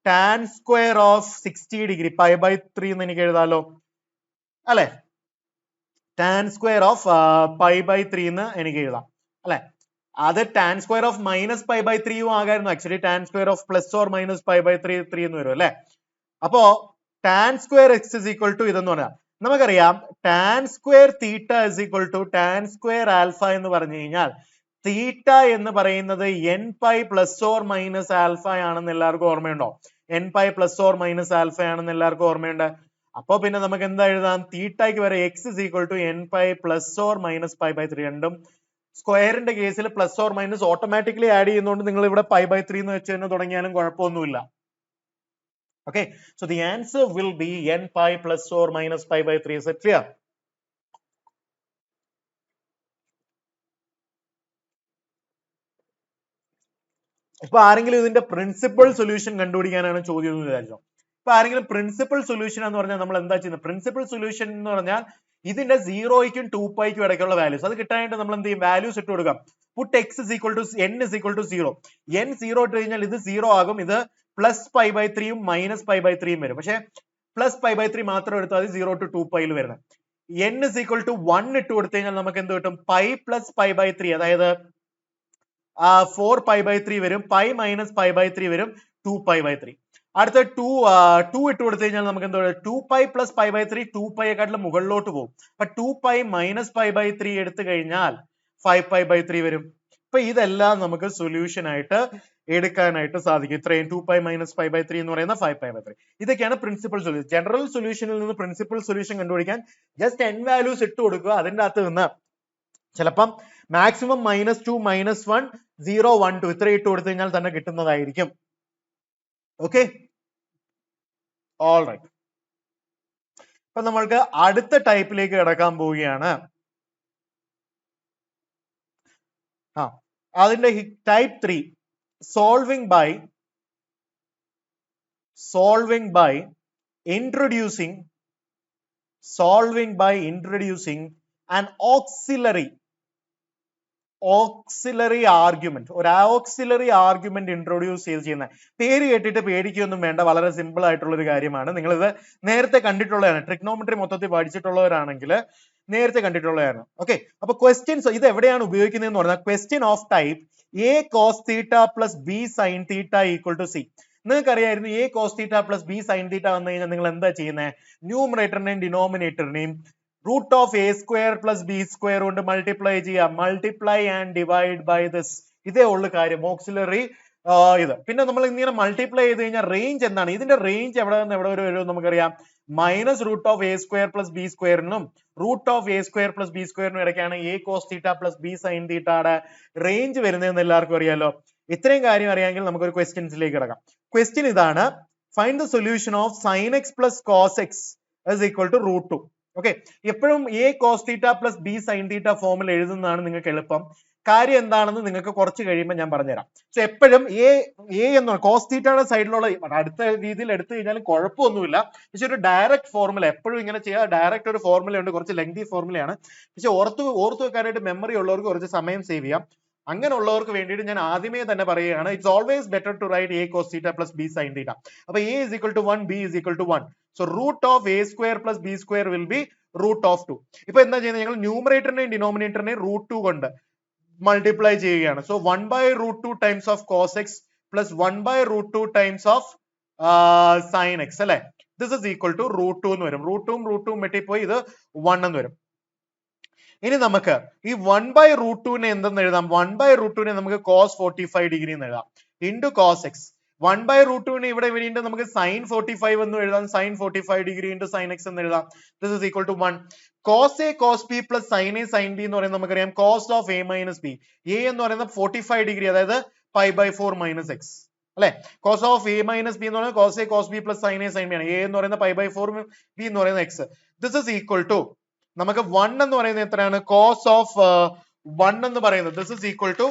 tan square of 60 degree pi/3 എന്ന് എനിക്ക് എഴുതാലോ അല്ലെ? tan square of pi/3 എന്ന് എനിക്ക് എഴുതാം അല്ലെ? അത് tan square of minus pi/3 ആകായിരുന്നു. Actually tan square of plus or minus pi/3 എന്ന് വരും അല്ലെ? അപ്പോ tan square x is equal to ഇതെന്ന് പറഞ്ഞാൽ നമുക്കറിയാം tan square theta is equal to tan square alpha എന്ന് പറഞ്ഞു കഴിഞ്ഞാൽ തീറ്റ എന്ന് പറയുന്നത് n pi plus or minus alpha ആണെന്ന് എല്ലാവർക്കും ഓർമ്മയുണ്ടോ? n pi plus or minus alpha ആണെന്ന് എല്ലാവർക്കും ഓർമ്മയുണ്ട്. അപ്പൊ പിന്നെ നമുക്ക് എന്താ എഴുതാം? തീറ്റയ്ക്ക് വരെ x is equal to n pi plus or minus pi/3. രണ്ടും സ്ക്വയറിന്റെ കേസിൽ plus or minus automatically add ചെയ്യുന്നതുകൊണ്ട് നിങ്ങൾ ഇവിടെ pi/3 എന്ന് വെച്ച് തന്നെ തുടങ്ങിയാലും കുഴപ്പമൊന്നുമില്ല. Okay, so the answer will be n pi plus or minus pi/3. Is it clear? ഇപ്പൊ ആരെങ്കിലും ഇതിന്റെ പ്രിൻസിപ്പൽ സൊല്യൂഷൻ കണ്ടുപിടിക്കാനാണ് ചോദ്യം എന്ന് വിചാരിച്ചോ? ഇപ്പൊ ആരെങ്കിലും പ്രിൻസിപ്പൽ സൊല്യൂഷൻ എന്ന് പറഞ്ഞാൽ നമ്മൾ എന്താ ചെയ്യുന്നത്? പ്രിൻസിപ്പൽ സൊല്യൂഷൻ എന്ന് പറഞ്ഞാൽ ഇതിന്റെ 0യ്ക്കും 2πയ്ക്കും ഇടയ്ക്കുള്ള വാല്യൂസ് അത് കിട്ടാനായിട്ട് നമ്മൾ എന്ത് ചെയ്യും? വാല്യൂസ് ഇട്ട് കൊടുക്കാം. Puttu x is equal to n is equal to 0. n 0 ഇട്ട് കഴിഞ്ഞാൽ ഇത് 0 ആകും. ഇത് പ്ലസ് pi/3ഉം മൈനസ് pi/3ഉം വരും. പക്ഷെ പ്ലസ് pi/3 മാത്രം എടുത്താൽ മതി 0 to 2πയിൽ വരുന്നത്. n is equal to 1 ഇട്ട് കൊടുത്തു കഴിഞ്ഞാൽ നമുക്ക് എന്ത് കിട്ടും? pi plus pi/3, അതായത് 4π/3 വരും. pi minus pi/3 വരും 2π/3. അടുത്ത 2 ഇട്ട് കൊടുത്തു കഴിഞ്ഞാൽ നമുക്ക് എന്താ? 2π plus pi/3 2πയെക്കാട്ടിലും മുകളിലോട്ട് പോകും. അപ്പൊ 2π minus pi/3 എടുത്തു കഴിഞ്ഞാൽ 5π/3 വരും. അപ്പൊ ഇതെല്ലാം നമുക്ക് സൊല്യൂഷൻ ആയിട്ട് എടുക്കാനായിട്ട് സാധിക്കും. ഇത്രയും 2π minus pi/3 എന്ന് പറയുന്ന 5π/3. ഇതൊക്കെയാണ് പ്രിൻസിപ്പൽ സൊല്യൂഷൻ. ജനറൽ സൊല്യൂഷനിൽ നിന്ന് പ്രിൻസിപ്പൽ സൊല്യൂഷൻ കണ്ടുപിടിക്കാൻ ജസ്റ്റ് n വാല്യൂസ് ഇട്ട് കൊടുക്കുക. അതിന്റെ അകത്ത് നിന്ന് ചിലപ്പം മാക്സിമം -2 -1 0 1 2 ഇത്ര ഇട്ട് കൊടുത്തു കഴിഞ്ഞാൽ തന്നെ കിട്ടുന്നതായിരിക്കും. Okay, all right. അപ്പൊ നമ്മൾക്ക് അടുത്ത ടൈപ്പിലേക്ക് കിടക്കാൻ പോവുകയാണ്. അതിന്റെ type 3 solving by introducing an auxiliary argument, ഒരു ഓക്സിലറി ആർഗ്യുമെന്റ് ഇൻട്രൊഡ്യൂസ് ചെയ്യുന്ന പേര് കേട്ടിട്ട് പേടിക്കൊന്നും വേണ്ട, വളരെ സിമ്പിൾ ആയിട്ടുള്ള ഒരു കാര്യമാണ്. നിങ്ങൾ ഇത് നേരത്തെ കണ്ടിട്ടുള്ളതാണ്, ട്രിഗ്നോമെട്രി മൊത്തത്തിൽ പഠിച്ചിട്ടുള്ളവരാണെങ്കിൽ നേരത്തെ കണ്ടിട്ടുള്ളതാണ്. ഓക്കെ, അപ്പൊ ക്വസ്റ്റ്യൻസ് ഇത് എവിടെയാണ് ഉപയോഗിക്കുന്നത് എന്ന് പറഞ്ഞാൽ question of type A cos theta plus B sine theta equal to C. നിങ്ങൾക്ക് അറിയായിരുന്നു A cos theta plus B sine theta വന്നു കഴിഞ്ഞാൽ നിങ്ങൾ എന്താ ചെയ്യുന്നത്? ന്യൂമറേറ്ററിനെയും ഡിനോമിനേറ്ററിനെയും root of A square plus B square കൊണ്ട് മൾട്ടിപ്ലൈ ചെയ്യാം. Multiply and divide by this. ഇതേ ഉള്ളു കാര്യം, ഓക്സിലറി ഇത്. പിന്നെ നമ്മൾ ഇങ്ങനെ മൾട്ടിപ്ലൈ ചെയ്ത് കഴിഞ്ഞാൽ റേഞ്ച് എന്താണ്? ഇതിന്റെ റേഞ്ച് എവിടെ നിന്ന് എവിടെ വരെ വരും നമുക്കറിയാം. Minus root of A square plus B സ്ക്വയറിനും root of A square plus B സ്ക്വയറിനും ഇടയ്ക്കാണ് A cos theta plus B sine തീറ്റയുടെ റേഞ്ച് വരുന്നതെന്ന് എല്ലാവർക്കും അറിയാലോ. ഇത്രയും കാര്യം അറിയാമെങ്കിൽ നമുക്ക് ഒരു ക്വസ്റ്റ്യൻസിലേക്ക് കിടക്കാം. ക്വസ്റ്റ്യൻ ഇതാണ്, find the solution of sine X plus cos X is equal to root 2. Okay, എപ്പോഴും A cos theta plus B sine theta ഫോമിൽ എഴുതുന്നതാണ് നിങ്ങൾക്ക് എളുപ്പം. കാര്യം എന്താണെന്ന് നിങ്ങൾക്ക് കുറച്ച് കഴിയുമ്പോൾ ഞാൻ പറഞ്ഞുതരാം. സോ എപ്പോഴും എ എന്ന് കോസ് തീറ്റയുടെ സൈഡിലുള്ള അടുത്ത രീതിയിൽ എടുത്തു കഴിഞ്ഞാലും കുഴപ്പമൊന്നുമില്ല. പക്ഷെ ഒരു ഡയറക്റ്റ് ഫോർമുല എപ്പോഴും ഇങ്ങനെ ചെയ്യുക. ഡയറക്റ്റ് ഒരു ഫോർമുല ഉണ്ട്, കുറച്ച് ലെങ്തി ഫോർമുലയാണ്. പക്ഷെ ഓർത്ത് വെക്കാനായിട്ട് മെമ്മറി ഉള്ളവർക്ക് കുറച്ച് സമയം സേവ് ചെയ്യാം. അങ്ങനെയുള്ളവർക്ക് വേണ്ടിയിട്ട് ഞാൻ ആദ്യമേ തന്നെ പറയുകയാണ്, it's always better to write A cos theta plus B sine theta. അപ്പൊ A is equal to 1, B is equal to 1. So root of A square plus B square will be root of 2. ഇപ്പൊ എന്താ ചെയ്യുന്നത്? ഞങ്ങൾ ന്യൂമറേറ്ററിനെയും ഡിനോമിനേറ്ററിനെയും root 2 കൊണ്ട് multiply ചെയ്യുകയാണ്. So 1 by root 2 times of cos X plus 1 by root 2 times of sine X അല്ലെ. This is equal to root 2 എന്ന് വരും. റൂട്ട് 2 വെട്ടിപ്പോയി ഇത് 1 എന്ന് വരും. ഇനി നമുക്ക് ഈ 1 by root 2 എന്തെന്ന് എഴുതാം? 1 by root 2 നമുക്ക് കോസ് 45 ഡിഗ്രി എന്ന് എഴുതാം into cos x. 1 by root 2 ഇവിടെ വീണ്ടും നമുക്ക് സൈൻ 45 എന്ന് എഴുതാം. Sine 45 degree into sine x എന്ന് എഴുതാം. This is equal to 1. Cos A cos B plus sine A sine B എന്ന് പറയുന്നത് നമുക്കറിയാം cos of A minus B. A എന്ന് പറയുന്നത് 45 ഡിഗ്രി, അതായത് പൈ ബൈ 4 മൈനസ് എക്സ് അല്ലെ. Cos of A minus B എന്ന് പറയുന്നത് cos A cos B plus sine A sine B ആണ്. എ എന്ന് പറയുന്നത് പൈ ബൈ 4, ബി എന്ന് പറയുന്നത് x. This is equal to നമുക്ക് 1 എന്ന് പറയുന്നത് എത്രയാണ്? കോസ് ഓഫ് 1 എന്ന് പറയുന്നത് ദിസ് ഇസ് ഈക്വൽ ടു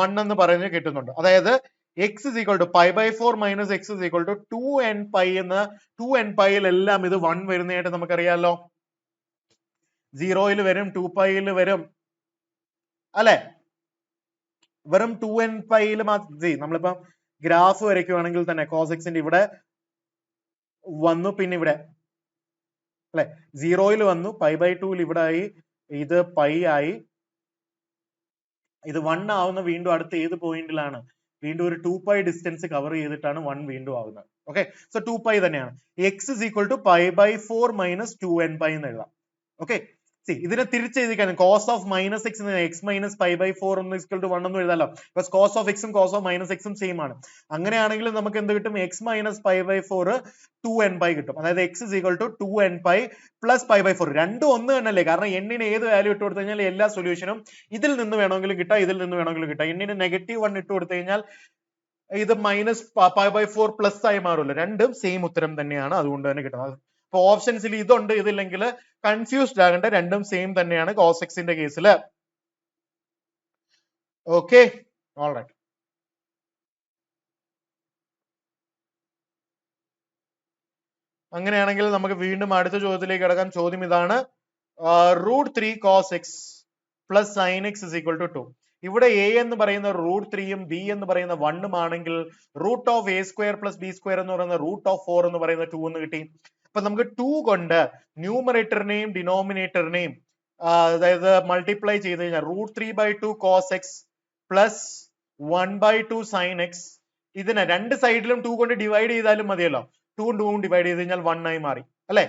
1 എന്ന് പറയുന്നത് കിട്ടുന്നുണ്ട്. അതായത് x is equal to pi by 4 minus x is equal to 2n pi എന്ന് 2n pi എല്ലാം ഇത് 1 വരുന്നതായിട്ട് നമുക്കറിയാലോ. 0 വരും, 2 pi വരും അല്ലെ. വെറും 2n pi നമ്മളിപ്പം ഗ്രാഫ് വരയ്ക്കുവാണെങ്കിൽ തന്നെ cos x ന്റെ ഇവിടെ വന്നു, പിന്നെ ഇവിടെ അല്ലെ 0 വന്നു, pi by 2 ഇവിടെ ആയി, ഇത് pi ആയി, ഇത് 1 ആവുന്ന വീണ്ടും അടുത്ത ഏത് പോയിന്റിലാണ്? വീണ്ടും ഒരു 2 pi ഡിസ്റ്റൻസ് കവർ ചെയ്തിട്ടാണ് 1 വീണ്ടും ആവുന്നത്. ഓക്കെ, സോ 2 pi തന്നെയാണ്. x is equal to pi by 4 minus 2n pi എന്ന് എഴുതാം. ഓക്കെ, ഇതിനെ തിരിച്ചെഴുതിക്കാൻ cos of minus X X minus pi by 4 എന്ന് ഈക്വൽ ടു 1 എന്ന് എഴുതാലോ. ബിക്കോസ് കോസ് ഓഫ് എക്സും കോസ് ഓഫ് മൈനസ് എക്സും സെയിം ആണ്. അങ്ങനെയാണെങ്കിൽ നമുക്ക് എന്ത് കിട്ടും? X minus pi by 4 2n pi കിട്ടും. അതായത് X is equal to 2n pi plus pi by 4. രണ്ടും ഒന്ന് തന്നെയല്ലേ? കാരണം എന്നിന് ഏത് വാല്യൂ ഇട്ട് കൊടുത്തു കഴിഞ്ഞാൽ എല്ലാ സൊല്യൂഷനും ഇതിൽ നിന്ന് വേണമെങ്കിലും കിട്ടാം, ഇതിൽ നിന്ന് വേണമെങ്കിലും കിട്ടാം. എന്നിന് -1 ഇട്ട് കൊടുത്തു കഴിഞ്ഞാൽ ഇത് മൈനസ് പൈ ബൈ 4 പ്ലസ് ആയി മാറുമല്ലോ. രണ്ടും സെയിം ഉത്തരം തന്നെയാണ്, അതുകൊണ്ട് തന്നെ കിട്ടുന്നത്. അപ്പൊ ഓപ്ഷൻസിൽ ഇതുണ്ട്, ഇതില്ലെങ്കിൽ കൺഫ്യൂസ്ഡ് ആകേണ്ട, രണ്ടും സെയിം തന്നെയാണ് കോസ് എക്സിന്റെ കേസിൽ. Okay, all right. അങ്ങനെയാണെങ്കിൽ നമുക്ക് വീണ്ടും അടുത്ത ചോദ്യത്തിലേക്ക് കിടക്കാം. ചോദ്യം ഇതാണ്, root 3 cos X plus sine x is equal to 2. ഇവിടെ എ എന്ന് പറയുന്ന റൂട്ട് 3യും ബി എന്ന് പറയുന്ന 1ഉം ആണെങ്കിൽ root of A square plus B square എന്ന് പറയുന്ന റൂട്ട് ഓഫ് 4 എന്ന് പറയുന്ന 2 എന്ന് കിട്ടി. അപ്പൊ നമുക്ക് 2 കൊണ്ട് ന്യൂമറേറ്ററിനെയും ഡിനോമിനേറ്ററിനെയും അതായത് മൾട്ടിപ്ലൈ ചെയ്ത് കഴിഞ്ഞാൽ root 3 by 2 cos X plus 1 by 2 sine x, ഇതിനെ രണ്ട് സൈഡിലും 2 കൊണ്ട് ഡിവൈഡ് ചെയ്താലും മതിയല്ലോ. 2 കൊണ്ട് 2 ഡിവൈഡ് ചെയ്ത് കഴിഞ്ഞാൽ 1 ആയി മാറി അല്ലെ.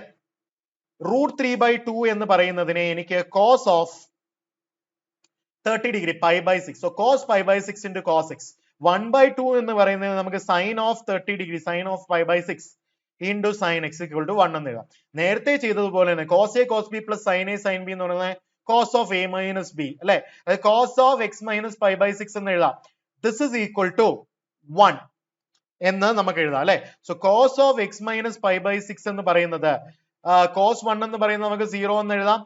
റൂട്ട് 3 by 2 എന്ന് പറയുന്നതിനെ എനിക്ക് cos of 30 degree pi by 6. So cos pi by 6 into cos x. 1 by 2 എന്ന് പറയുന്നത് നമുക്ക് sine of 30 degree sine of pi by 6 into sine x equal to 1 എന്ന് എഴുതാം. നേരത്തെ ചെയ്തതുപോലെ തന്നെ cos A cos B plus sine A sine B എന്ന് പറയുന്നത് cos of A minus B അല്ലെ. അതായത് cos of x minus pi by 6 എന്ന് എഴുതാം. ദിസ് ഇസ് ഈക്വൽ ടു 1 എന്ന് നമുക്ക് എഴുതാം അല്ലെ. So cos of x minus pi by 6 എന്ന് പറയുന്നത് കോസ് 1 എന്ന് പറയുന്നത് നമുക്ക് 0 എന്ന് എഴുതാം.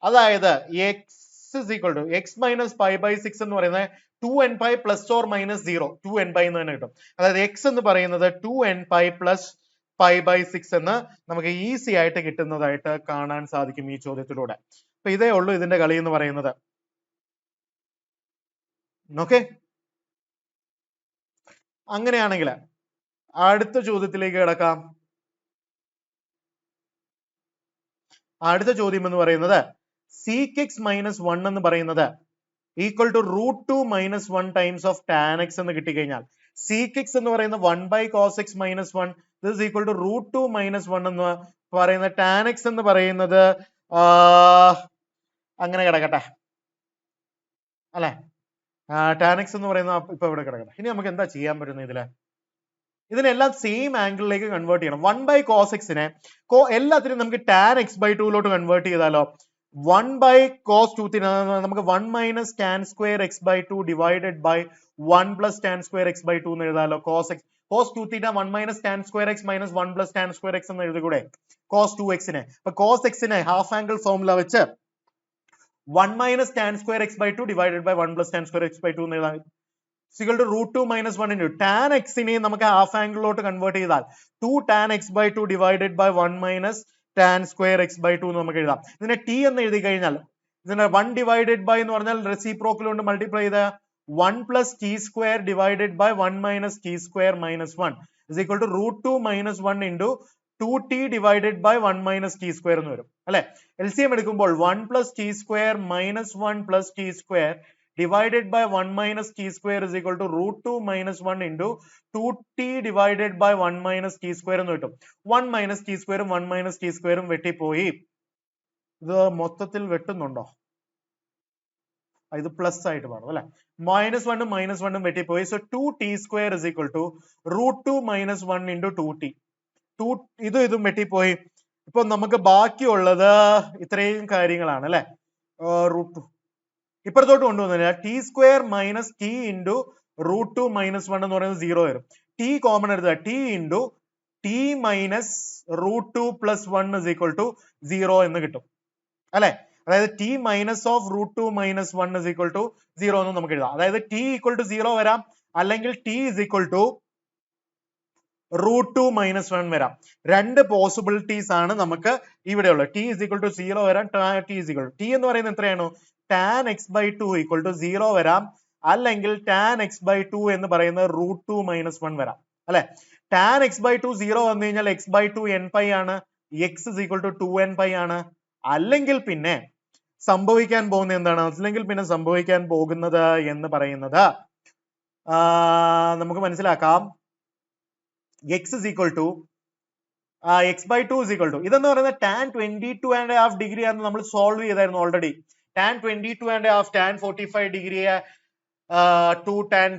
അതായത് X is equal to x minus pi by 6 എന്ന് പറയുന്നത് 2n pi plus or minus 0, 2n pi എന്ന് തന്നെ കിട്ടും. അതായത് x എന്ന് പറയുന്നത് 2n pi plus pi by 6 എന്ന് നമുക്ക് ഈസി ആയിട്ട് കിട്ടുന്നതായിട്ട് കാണാൻ സാധിക്കും ഈ ചോദ്യത്തിലൂടെ. അപ്പൊ ഇതേ ഉള്ളൂ ഇതിന്റെ കളി എന്ന് പറയുന്നത്. ഓക്കെ, അങ്ങനെയാണെങ്കിൽ അടുത്ത ചോദ്യത്തിലേക്ക് കിടക്കാം. അടുത്ത ചോദ്യം എന്ന് പറയുന്നത് sec x minus 1 എന്ന് പറയുന്നത് equal to √2 minus 1 times of tan x എന്ന് കിട്ടിക്കഴിഞ്ഞാൽ sec x എന്ന് പറയുന്നത് 1 by cos x minus 1 this is equal to √2 minus 1 എന്ന് പറയുന്ന tan x എന്ന് പറയുന്നത് അങ്ങനെ കിടക്കട്ടെ അല്ലെ, tan x എന്ന് പറയുന്ന ഇപ്പൊ ഇവിടെ കിടക്കട്ടെ. ഇനി നമുക്ക് എന്താ ചെയ്യാൻ പറ്റുന്നത്? ഇതിനെല്ലാം സെയിം ആംഗിളിലേക്ക് കൺവേർട്ട് ചെയ്യണം. 1 by cos x നെ എല്ലാത്തിനും നമുക്ക് tan x by 2 lot convert ചെയ്താലോ 1 by cos 2 നമുക്ക് 1 minus tan square x by 2 divided by 1 plus tan square x by 2 എന്ന് എഴുതാലോ. cos 2 theta 1 minus tan square x minus 1 plus tan square x എന്ന് എഴുതിക്കൂടെ cos 2x നെ? അപ്പൊ cos x നെ half angle formula വെച്ച് 1 minus tan square x by 2 divided by 1 plus tan square x by 2 എന്ന് എഴുതാം. equal to √2 minus 1 into tan x നെ നമുക്ക് half ആംഗിളിലോട്ട് convert ചെയ്താൽ 2 tan x by 2 divided by 1 minus tan square x by 2 എന്ന് നമുക്ക് എഴുതാം. ഇതിനെ t എന്ന് എഴുതി കഴിഞ്ഞാൽ ഇതിനെ 1 divided by എന്ന് പറഞ്ഞാൽ റെസിപ്രോക്കൽ കൊണ്ട് മൾട്ടിപ്ലൈ ചെയ്ത 1 plus t square divided by 1 minus t square minus 1 is equal to √2 minus 1 into 2t divided by 1 minus t square എന്ന് വരും അല്ലെ. LCM എടുക്കുമ്പോൾ 1 plus t square minus 1 plus t square divided by 1 minus t square is equal to √2 minus 1 into 2t divided by 1 minus t square എന്ന് കിട്ടും. 1 minus t square 1 minus t square വെട്ടിപ്പോയി. ഇത് മൊത്തത്തിൽ വെട്ടുന്നുണ്ടോ? ഇത് plus ആയിട്ട് പാടും അല്ലെ. -1 -1 വെട്ടിപ്പോയി. So 2t square is equal to √2 minus 1 into 2t. ഇതും വെട്ടിപ്പോയി. ഇപ്പൊ നമുക്ക് ബാക്കിയുള്ളത് ഇത്രയും കാര്യങ്ങളാണ് അല്ലെ. √2 ഇപ്പുറത്തോട്ട് കൊണ്ടുവന്നില്ല. T square minus T into √2 minus 1 എന്ന് പറയുന്നത് 0 വരും. ടി കോമൺ എടുക്കുക. T into T minus √2 plus 1 is equal to 0 എന്ന് കിട്ടും അല്ലെ. അതായത് T minus of √2 minus 1 is equal to 0 എന്ന് നമുക്ക് എഴുതാം. അതായത് ടി ഈക്വൽ ടു 0 വരാം, അല്ലെങ്കിൽ T is equal to √2 minus 1 വരാം. രണ്ട് പോസിബിലിറ്റീസ് ആണ് നമുക്ക് ഇവിടെ ഉള്ളത്. ടി is equal to 0 വരാം, T is equal to T എന്ന് പറയുന്നത് എത്രയാണ്? tan x by 2 equal to 0 വരാം, അല്ലെങ്കിൽ tan x by 2 എന്ന് പറയുന്നത് √2 minus 1 വരാം അല്ലെ. tan x by 2 0 വന്നു കഴിഞ്ഞാൽ x by 2 n pi ആണ്, x is equal to 2n pi ആണ്. അല്ലെങ്കിൽ പിന്നെ സംഭവിക്കാൻ പോകുന്നത് എന്താണ്? അല്ലെങ്കിൽ പിന്നെ സംഭവിക്കാൻ പോകുന്നത് എന്ന് പറയുന്നത് നമുക്ക് മനസ്സിലാക്കാം. x is equal to x by 2 is equal to ഇതെന്ന് പറയുന്നത് tan 22.5 ഡിഗ്രി ആണ് നമ്മൾ സോൾവ് ചെയ്തായിരുന്നു already. tan 22.5 tan 45 degree to tan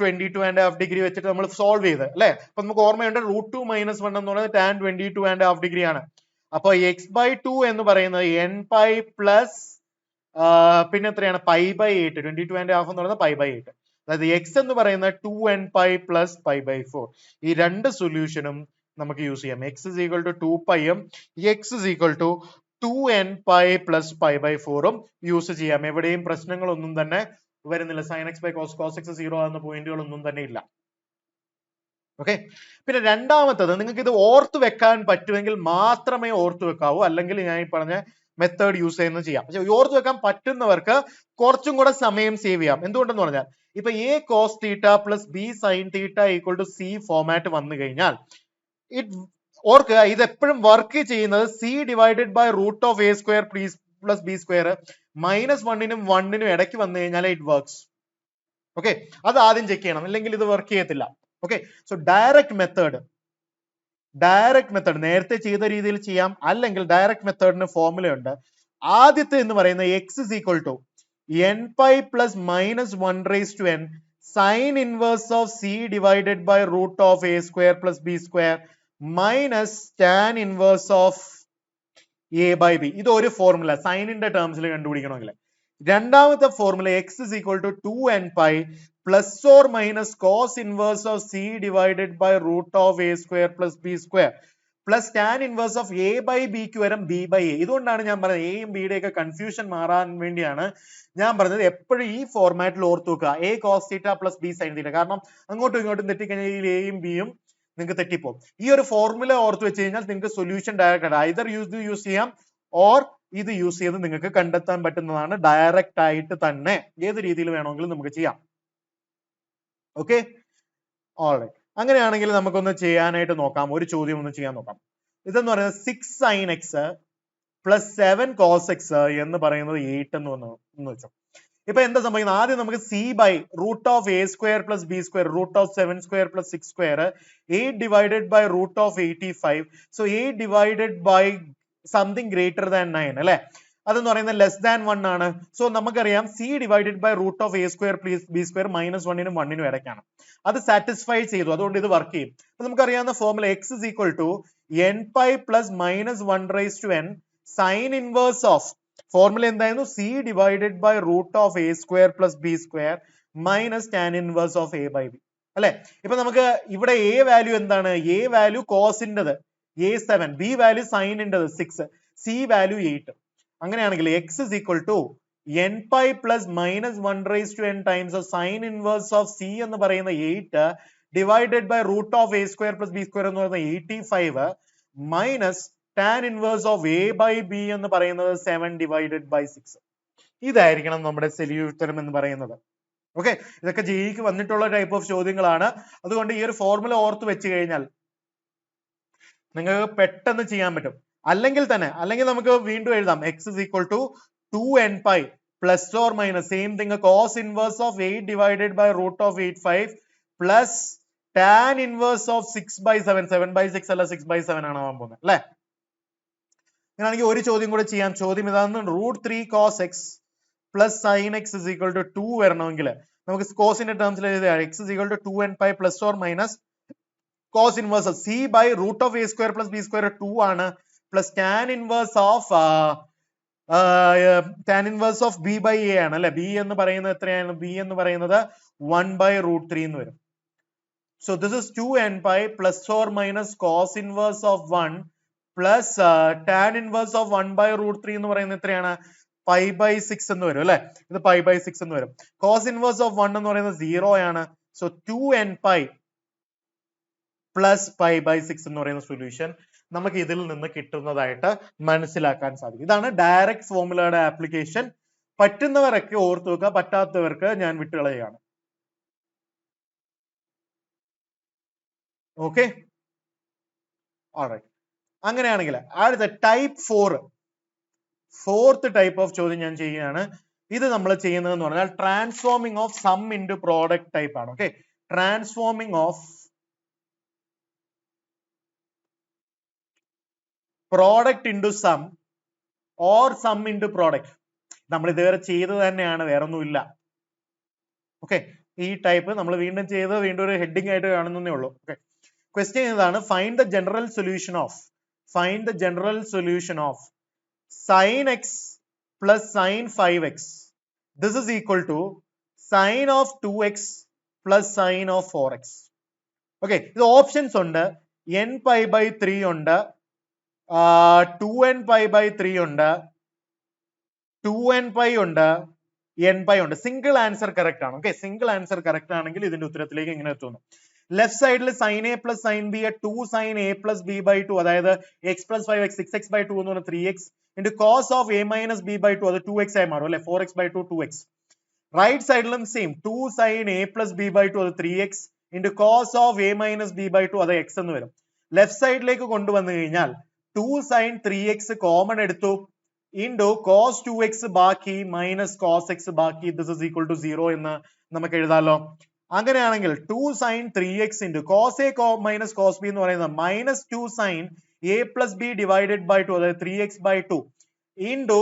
22.5 degree വെച്ചിട്ട് നമ്മൾ സോൾവ് ചെയ്ത് അല്ലെ. അപ്പൊ നമുക്ക് ഓർമ്മയുണ്ട് √2 minus 1 എന്ന് പറയുന്നത് tan 22.5 ഡിഗ്രി ആണ്. അപ്പൊ x by 2 എന്ന് പറയുന്നത് n pi plus പിന്നെ എത്രയാണ്? pi by 8. 22.5 എന്ന് പറയുന്നത് pi by 8. അതായത് x എന്ന് പറയുന്നത് 2n pi plus pi by 4. ഈ രണ്ട് സൊല്യൂഷനും നമുക്ക് യൂസ് ചെയ്യാം. x is equal to 2 pi ഉം x is equal to 2n pi plus pi by 4 ഉം യൂസ് ചെയ്യാം. എവിടെയും പ്രശ്നങ്ങളൊന്നും തന്നെ വരുന്നില്ല. sin x by cos x 0 എന്ന പോയിന്റുകളൊന്നും തന്നെ ഇല്ല. ഓക്കെ. പിന്നെ രണ്ടാമത്തത്, നിങ്ങൾക്ക് ഇത് ഓർത്ത് വെക്കാൻ പറ്റുമെങ്കിൽ മാത്രമേ ഓർത്ത് വെക്കാവൂ, അല്ലെങ്കിൽ ഞാൻ ഈ പറഞ്ഞ മെത്തേഡ് യൂസ് ചെയ്യുന്നത് ചെയ്യാം. പക്ഷെ ഓർത്ത് വെക്കാൻ പറ്റുന്നവർക്ക് കുറച്ചും കൂടെ സമയം സേവ് ചെയ്യാം. എന്തുകൊണ്ടെന്ന് പറഞ്ഞാൽ ഇപ്പൊ a cos theta plus b sin theta equal to c format വന്നു കഴിഞ്ഞാൽ ഓർക്കുക, ഇത് എപ്പോഴും വർക്ക് ചെയ്യുന്നത് c divided by root of a square plus b square -1നും 1നും ഇടയ്ക്ക് വന്നു കഴിഞ്ഞാൽ ഇറ്റ് വർക്ക്സ്. ഓക്കെ, അത് ആദ്യം ചെക്ക് ചെയ്യണം, അല്ലെങ്കിൽ ഇത് വർക്ക് ചെയ്യത്തില്ല. ഓക്കെ, സോ ഡയറക്റ്റ് മെത്തേഡ് നേരത്തെ ചെയ്ത രീതിയിൽ ചെയ്യാം, അല്ലെങ്കിൽ ഡയറക്റ്റ് മെത്തേഡിന് ഫോർമുല ഉണ്ട്. ആദ്യത്തെ എന്ന് പറയുന്നത് x is equal to n pi plus -1 raised to n sin inverse of c divided by root of a square plus b square minus tan inverse of a by b. ഇത് ഒരു formula സൈനിന്റെ ടേംസിൽ കണ്ടുപിടിക്കണമെങ്കിൽ. രണ്ടാമത്തെ formula x is equal to 2n pi plus or minus cos inverse of c divided by root of a square plus b square plus tan inverse of a by b ക്ക് വരും b by a. ഇതുകൊണ്ടാണ് ഞാൻ പറഞ്ഞത് എയും ബിയുടെ ഒക്കെ confusion മാറാൻ വേണ്ടിയാണ് ഞാൻ പറഞ്ഞത് എപ്പോഴും ഈ ഫോർമാറ്റിൽ ഓർത്ത് വെക്കുക a cos theta plus b sin theta. കാരണം അങ്ങോട്ടും ഇങ്ങോട്ടും തെറ്റിക്കഴിഞ്ഞാൽ ഈ എയും ബിയും നിങ്ങൾക്ക് തെറ്റിപ്പോകും. ഈ ഒരു ഫോർമുല ഓർത്ത് വെച്ച് കഴിഞ്ഞാൽ നിങ്ങൾക്ക് സൊല്യൂഷൻ ഡയറക്റ്റ് ആണ്. ഐദർ യൂസ് ചെയ്യാം ഓർ ഇത് യൂസ് ചെയ്ത് നിങ്ങൾക്ക് കണ്ടെത്താൻ പറ്റുന്നതാണ്. ഡയറക്റ്റ് ആയിട്ട് തന്നെ ഏത് രീതിയിൽ വേണമെങ്കിലും നമുക്ക് ചെയ്യാം. Okay, all right. അങ്ങനെയാണെങ്കിൽ നമുക്കൊന്ന് ചെയ്യാനായിട്ട് നോക്കാം. ഒരു ചോദ്യം ഒന്ന് ചെയ്യാൻ നോക്കാം. ഇതെന്ന് പറയുന്നത് 6 sin x plus 7 cos x എന്ന് പറയുന്നത് 8 എന്ന് വെച്ചോ. ഇപ്പൊ എന്താ സംഭവിക്കുന്നത്? ആദ്യം നമുക്ക് c by root of a square plus b square root of 7 square plus 6 square 8 divided by root of 85. So 8 divided by something greater than 9 അല്ലെ, അതെന്ന് പറയുന്നത് ലെസ് ദാൻ 1 ആണ്. സോ നമുക്കറിയാം c divided by root of a square plus b square minus 1 നും 1 നും ഇടയ്ക്കാണ്. അത് satisfy ചെയ്തു, അതുകൊണ്ട് ഇത് വർക്ക് ചെയ്യും. അപ്പൊ നമുക്കറിയാവുന്ന formula x is equal to n pi plus minus 1 raised to n sin inverse of formula എന്തായിരുന്നു? c divided by root of a square plus b square minus tan inverse of a by b അല്ലെ. ഇപ്പൊ നമുക്ക് ഇവിടെ a value എന്താണ്? a value കോസിൻ്റെത് a 7, b value സൈനിൻ്റെത് 6, c value 8. അങ്ങനെയാണെങ്കിൽ x is equal to n pi plus minus 1 raised to n times of sin inverse of c എന്ന് പറയുന്ന 8 divided by root of a square plus b square എന്ന് പറയുന്ന 85 minus tan inverse of a by b എന്ന് പറയുന്നത് 7 divided by 6. ഇതായിരിക്കണം നമ്മുടെ ഉത്തരം എന്ന് പറയുന്നത്. ഓക്കെ, ഇതൊക്കെ ജിക്ക് വന്നിട്ടുള്ള ടൈപ്പ് ഓഫ് ചോദ്യങ്ങളാണ്. അതുകൊണ്ട് ഈ ഒരു ഫോർമുല ഓർത്ത് വെച്ച് കഴിഞ്ഞാൽ നിങ്ങൾക്ക് പെട്ടെന്ന് ചെയ്യാൻ പറ്റും. അല്ലെങ്കിൽ നമുക്ക് വീണ്ടും എഴുതാം. x is equal to 2n pi plus or minus same thing cos inverse of 8 divided by root of 85 plus tan inverse of 6 by 7. 7 by 6 അല്ല 6 by 7 ആണ് ആവാൻ പോകുന്നത് അല്ലെ. അങ്ങനെയാണെങ്കിൽ ഒരു ചോദ്യം കൂടെ ചെയ്യാം. ചോദ്യം ഇതാണ്, root 3 cos x plus sin x is equal to 2 വരണമെങ്കിൽ നമുക്ക് കോസിന്റെ ടേംസിൽ എഴുതാം. x is equal to 2n pi plus or minus cos inverse of c by root of a square plus b square 2 ആണ് plus tan inverse of b by a ആണ് അല്ലെ. b എന്ന് പറയുന്നത് എത്രയാണ്? b എന്ന് പറയുന്നത് 1 by root 3 എന്ന് വരും. So this is 2n pi plus or minus cos inverse of 1 plus tan inverse of 1 by root 3 എന്ന് പറയുന്നത് എത്രയാണ്? pi by 6 എന്ന് വരും അല്ലെ. ഇത് pi by 6 എന്ന് വരും. cos inverse of 1 എന്ന് പറയുന്നത് 0 ആണ്. So 2n pi plus pi by 6 എന്ന് പറയുന്ന സൊല്യൂഷൻ നമുക്ക് ഇതിൽ നിന്ന് കിട്ടുന്നതായിട്ട് മനസ്സിലാക്കാൻ സാധിക്കും. ഇതാണ് ഡയറക്റ്റ് ഫോർമുലയുടെ ആപ്ലിക്കേഷൻ. പറ്റുന്നവരൊക്കെ ഓർത്തു വെക്കുക, പറ്റാത്തവർക്ക് ഞാൻ വിട്ടുകളയുകയാണ്. Okay, all right. അങ്ങനെയാണെങ്കിൽ അടുത്ത ടൈപ്പ് 4, ഫോർത്ത് ടൈപ്പ് ഓഫ് ചോദ്യം ഞാൻ ചെയ്യുകയാണ്. ഇത് നമ്മൾ ചെയ്യുന്നത് എന്ന് പറഞ്ഞാൽ transforming of sum into product type ആണ്. Okay, transforming of product into sum or sum into product. നമ്മൾ ഇതുവരെ ചെയ്തത് തന്നെയാണ്, വേറെ ഒന്നുമില്ല. ഓക്കെ, ഈ ടൈപ്പ് നമ്മൾ വീണ്ടും ചെയ്ത് വീണ്ടും ഒരു ഹെഡിങ് ആയിട്ട് കാണുന്നേ ഉള്ളൂ. ഓക്കെ, ക്വസ്റ്റ്യൻ ഇതാണ്, find the general solution of sin x plus sin 5x. This is equal to sin of 2x plus sin of 4x. Okay, ഇത് ഓപ്ഷൻസ് ഉണ്ട്. n pi by 3 ഉണ്ട്, 2n pi by 3 ഉണ്ട്, 2n pi ഉണ്ട്, n pi ഉണ്ട്. Single answer correct ആണ്. Okay, single answer correct ആണെങ്കിൽ ഇതിന്റെ ഉത്തരത്തിലേക്ക് ഇങ്ങനെ എത്തുന്നു. ലെഫ്റ്റ് സൈഡിൽ sin a plus sin b 2 sin a plus b by 2, അതായത് x plus 5x 6x by 2 എന്ന് പറഞ്ഞാൽ 3x into cos of a minus b by 2, അത് 2x ആയി മാറും അല്ലെ. 4x by 2 2x. റൈറ്റ് സൈഡിലും same 2 sin a plus b by 2, അത് 3x into cos of a minus b by 2, അത് x എന്ന് വരും. ലെഫ്റ്റ് സൈഡിലേക്ക് കൊണ്ടുവന്നു കഴിഞ്ഞാൽ 2 sin 3x കോമൺ എടുത്തു into cos 2x ബാക്കി minus cos x ബാക്കി, this is equal to 0 എന്ന് നമുക്ക് എഴുതാലോ. അങ്ങനെയാണെങ്കിൽ 2 sin 3x into cos a minus cos b എന്ന് പറയുന്നത് minus 2 sin a plus b divided by 2, അതായത് 3x by 2 into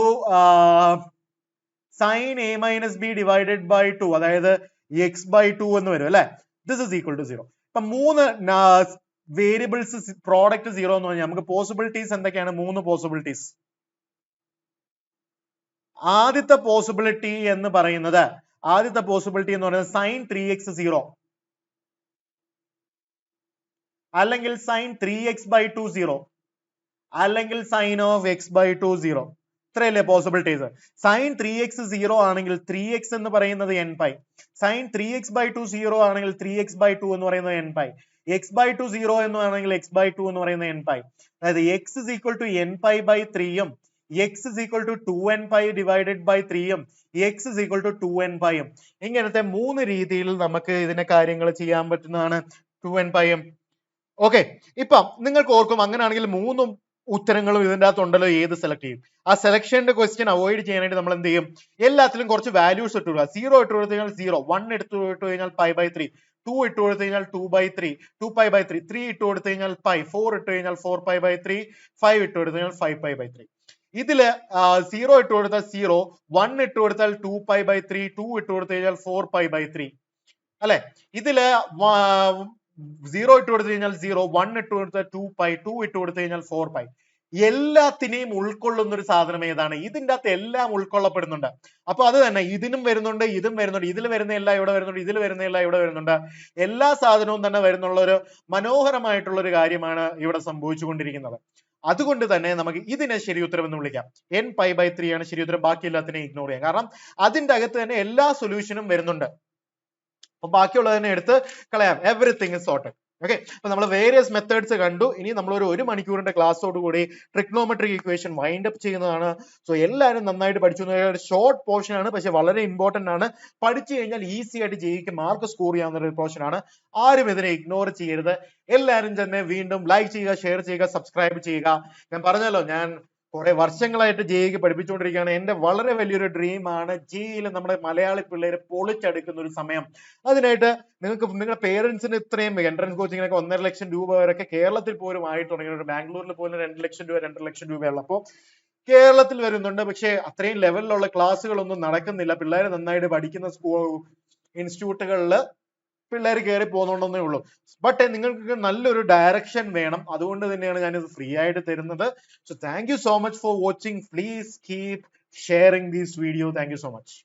sin a minus b divided by 2, അതായത് x by 2 എന്ന് വരും അല്ലെ. this is equal to 0. ഇപ്പൊ മൂന്ന് വേരിയബിൾസ് പ്രോഡക്റ്റ് 0 എന്ന് പറഞ്ഞാൽ നമുക്ക് പോസിബിലിറ്റീസ് എന്തൊക്കെയാണ്? 3 പോസിബിലിറ്റീസ്. ആദ്യത്തെ പോസിബിലിറ്റി എന്ന് പറയുന്നത് sin 3x 0, അല്ലെങ്കിൽ sin 3x by 2 0, അല്ലെങ്കിൽ sin of x by 2 0. ഇത്രയല്ലേ പോസിബിലിറ്റീസ്. sin 3x 0 ആണെങ്കിൽ 3x എന്ന് പറയുന്നത് n pi, sin 3x by 2 0 ആണെങ്കിൽ 3x by 2 എന്ന് പറയുന്നത് n pi, x by 2 0 എന്ന് ആണെങ്കിൽ x by 2 എന്ന് പറയുന്നത് n pi. അതായത് x is equal to n pi by 3 ഉം x is equal to 2n pi divided by 3 ഉം x is equal to 2n pi ഉം ഇങ്ങനത്തെ മൂന്ന് രീതിയിൽ നമുക്ക് ഇതിനെ കാര്യങ്ങൾ ചെയ്യാൻ പറ്റുന്നതാണ് 2n pi ഉം. ഓക്കെ, ഇപ്പം നിങ്ങൾക്ക് ഓർക്കും അങ്ങനെയാണെങ്കിൽ മൂന്നും ഉത്തരങ്ങളും ഇതിന്റെ അകത്ത് ഉണ്ടല്ലോ, ഏത് സെലക്ട് ചെയ്യും? ആ സെലക്ഷന്റെ ക്വസ്റ്റ്യൻ അവോയ്ഡ് ചെയ്യാനായിട്ട് നമ്മൾ എന്ത് ചെയ്യും? എല്ലാത്തിലും കുറച്ച് വാല്യൂസ് ഇട്ട് കൊടുക്കുക. 0 ഇട്ട് കൊടുത്തു കഴിഞ്ഞാൽ 0, 1 ഇട്ട് കഴിഞ്ഞാൽ പൈ ബൈ 3, 2 ഇട്ട് കൊടുത്തു കഴിഞ്ഞാൽ 2/3, 2 പൈ ബൈ 3, 3 ഇട്ട് കൊടുത്തു കഴിഞ്ഞാൽ പൈ, 4 ഇട്ട് കഴിഞ്ഞാൽ 4 പൈ ബൈ 3, 5 ഇട്ട് കൊടുത്തു കഴിഞ്ഞാൽ 5 പൈ ബൈ 3. ഇതില് 0 ഇട്ട് കൊടുത്താൽ 0, 1 ഇട്ട് കൊടുത്താൽ 2 പൈ ബൈ 3, 2 ഇട്ട് കൊടുത്തു കഴിഞ്ഞാൽ 4 പൈ ബൈ 3 അല്ലെ. ഇതില് 0 ഇട്ട് കൊടുത്തു കഴിഞ്ഞാൽ 0, 1 ഇട്ട് കൊടുത്താൽ 2 പൈ, 2 ഇട്ട് കൊടുത്തു കഴിഞ്ഞാൽ 4 പൈ. എല്ലാത്തിനെയും ഉൾക്കൊള്ളുന്ന ഒരു സാധനം ഏതാണ്? ഇതിന്റെ അകത്ത് എല്ലാം ഉൾക്കൊള്ളപ്പെടുന്നുണ്ട്. അപ്പൊ അത് തന്നെ ഇതിനും വരുന്നുണ്ട്, ഇതും വരുന്നുണ്ട്, ഇതിൽ വരുന്ന എല്ലാം ഇവിടെ വരുന്നുണ്ട്, ഇതിൽ വരുന്ന എല്ലാം ഇവിടെ വരുന്നുണ്ട്. എല്ലാ സാധനവും തന്നെ വരുന്നുള്ള ഒരു മനോഹരമായിട്ടുള്ള ഒരു കാര്യമാണ് ഇവിടെ സംഭവിച്ചുകൊണ്ടിരിക്കുന്നത്. അതുകൊണ്ട് തന്നെ നമുക്ക് ഇതിനെ ശരി ഉത്തരം എന്ന് വിളിക്കാം. n പൈ ബൈ 3 ആണ് ശരി ഉത്തരം. ബാക്കി എല്ലാത്തിനെയും ഇഗ്നോർ ചെയ്യാം, കാരണം അതിന്റെ അകത്ത് തന്നെ എല്ലാ സൊല്യൂഷനും വരുന്നുണ്ട്. അപ്പൊ ബാക്കിയുള്ളതിനെ എടുത്ത് കളയാം. Everything is sorted. ഓക്കെ, അപ്പൊ നമ്മൾ വേരിയസ് മെത്തേഡ്സ് കണ്ടു. ഇനി നമ്മൾ ഒരു മണിക്കൂറിന്റെ ക്ലാസ്സോട് കൂടി ട്രിഗ്നോമെട്രിക് ഇക്വേഷൻ വൈൻഡ് അപ്പ് ചെയ്യുന്നതാണ്. സോ എല്ലാവരും നന്നായിട്ട് പഠിച്ചു. ഒരു ഷോർട്ട് പോർഷൻ ആണ്, പക്ഷെ വളരെ ഇമ്പോർട്ടന്റ് ആണ്. പഠിച്ചു കഴിഞ്ഞാൽ ഈസി ആയിട്ട് ജയിക്ക് മാർക്ക് സ്കോർ ചെയ്യാവുന്ന ഒരു പോർഷൻ ആണ്. ആരും ഇതിനെ ഇഗ്നോർ ചെയ്യരുത്. എല്ലാവരും തന്നെ വീണ്ടും ലൈക്ക് ചെയ്യുക, ഷെയർ ചെയ്യുക, സബ്സ്ക്രൈബ് ചെയ്യുക. ഞാൻ പറഞ്ഞല്ലോ, ഞാൻ കുറെ വർഷങ്ങളായിട്ട് ജെഇക്ക് പഠിപ്പിച്ചുകൊണ്ടിരിക്കുകയാണ്. എന്റെ വളരെ വലിയൊരു ഡ്രീമാണ് ജെഇയിൽ നമ്മുടെ മലയാളി പിള്ളേര് പൊളിച്ചെടുക്കുന്ന ഒരു സമയം. അതിനായിട്ട് നിങ്ങൾക്ക് നിങ്ങളുടെ പേരൻസിന് ഇത്രയും എൻട്രൻസ് കോച്ചിങ്ങിനൊക്കെ 1.5 ലക്ഷം രൂപ വരെയൊക്കെ കേരളത്തിൽ പോലും ആയി തുടങ്ങിയിട്ടുണ്ട്. ബാംഗ്ലൂരിൽ പോലും 2 ലക്ഷം രൂപ 2.5 ലക്ഷം രൂപയുള്ള അപ്പോൾ കേരളത്തിൽ വരുന്നുണ്ട്. പക്ഷെ അത്രയും ലെവലിലുള്ള ക്ലാസ്സുകളൊന്നും നടക്കുന്നില്ല. പിള്ളേർ നന്നായിട്ട് പഠിക്കുന്ന ഇൻസ്റ്റിറ്റ്യൂട്ടുകളിൽ പിള്ളേർ കയറി പോകുന്നുണ്ടെന്നേ ഉള്ളൂ. ബട്ട് നിങ്ങൾക്ക് നല്ലൊരു ഡയറക്ഷൻ വേണം. അതുകൊണ്ട് തന്നെയാണ് ഞാനിത് ഫ്രീ ആയിട്ട് തരുന്നത്. So thank you so much for watching. Please keep sharing this video. Thank you so much.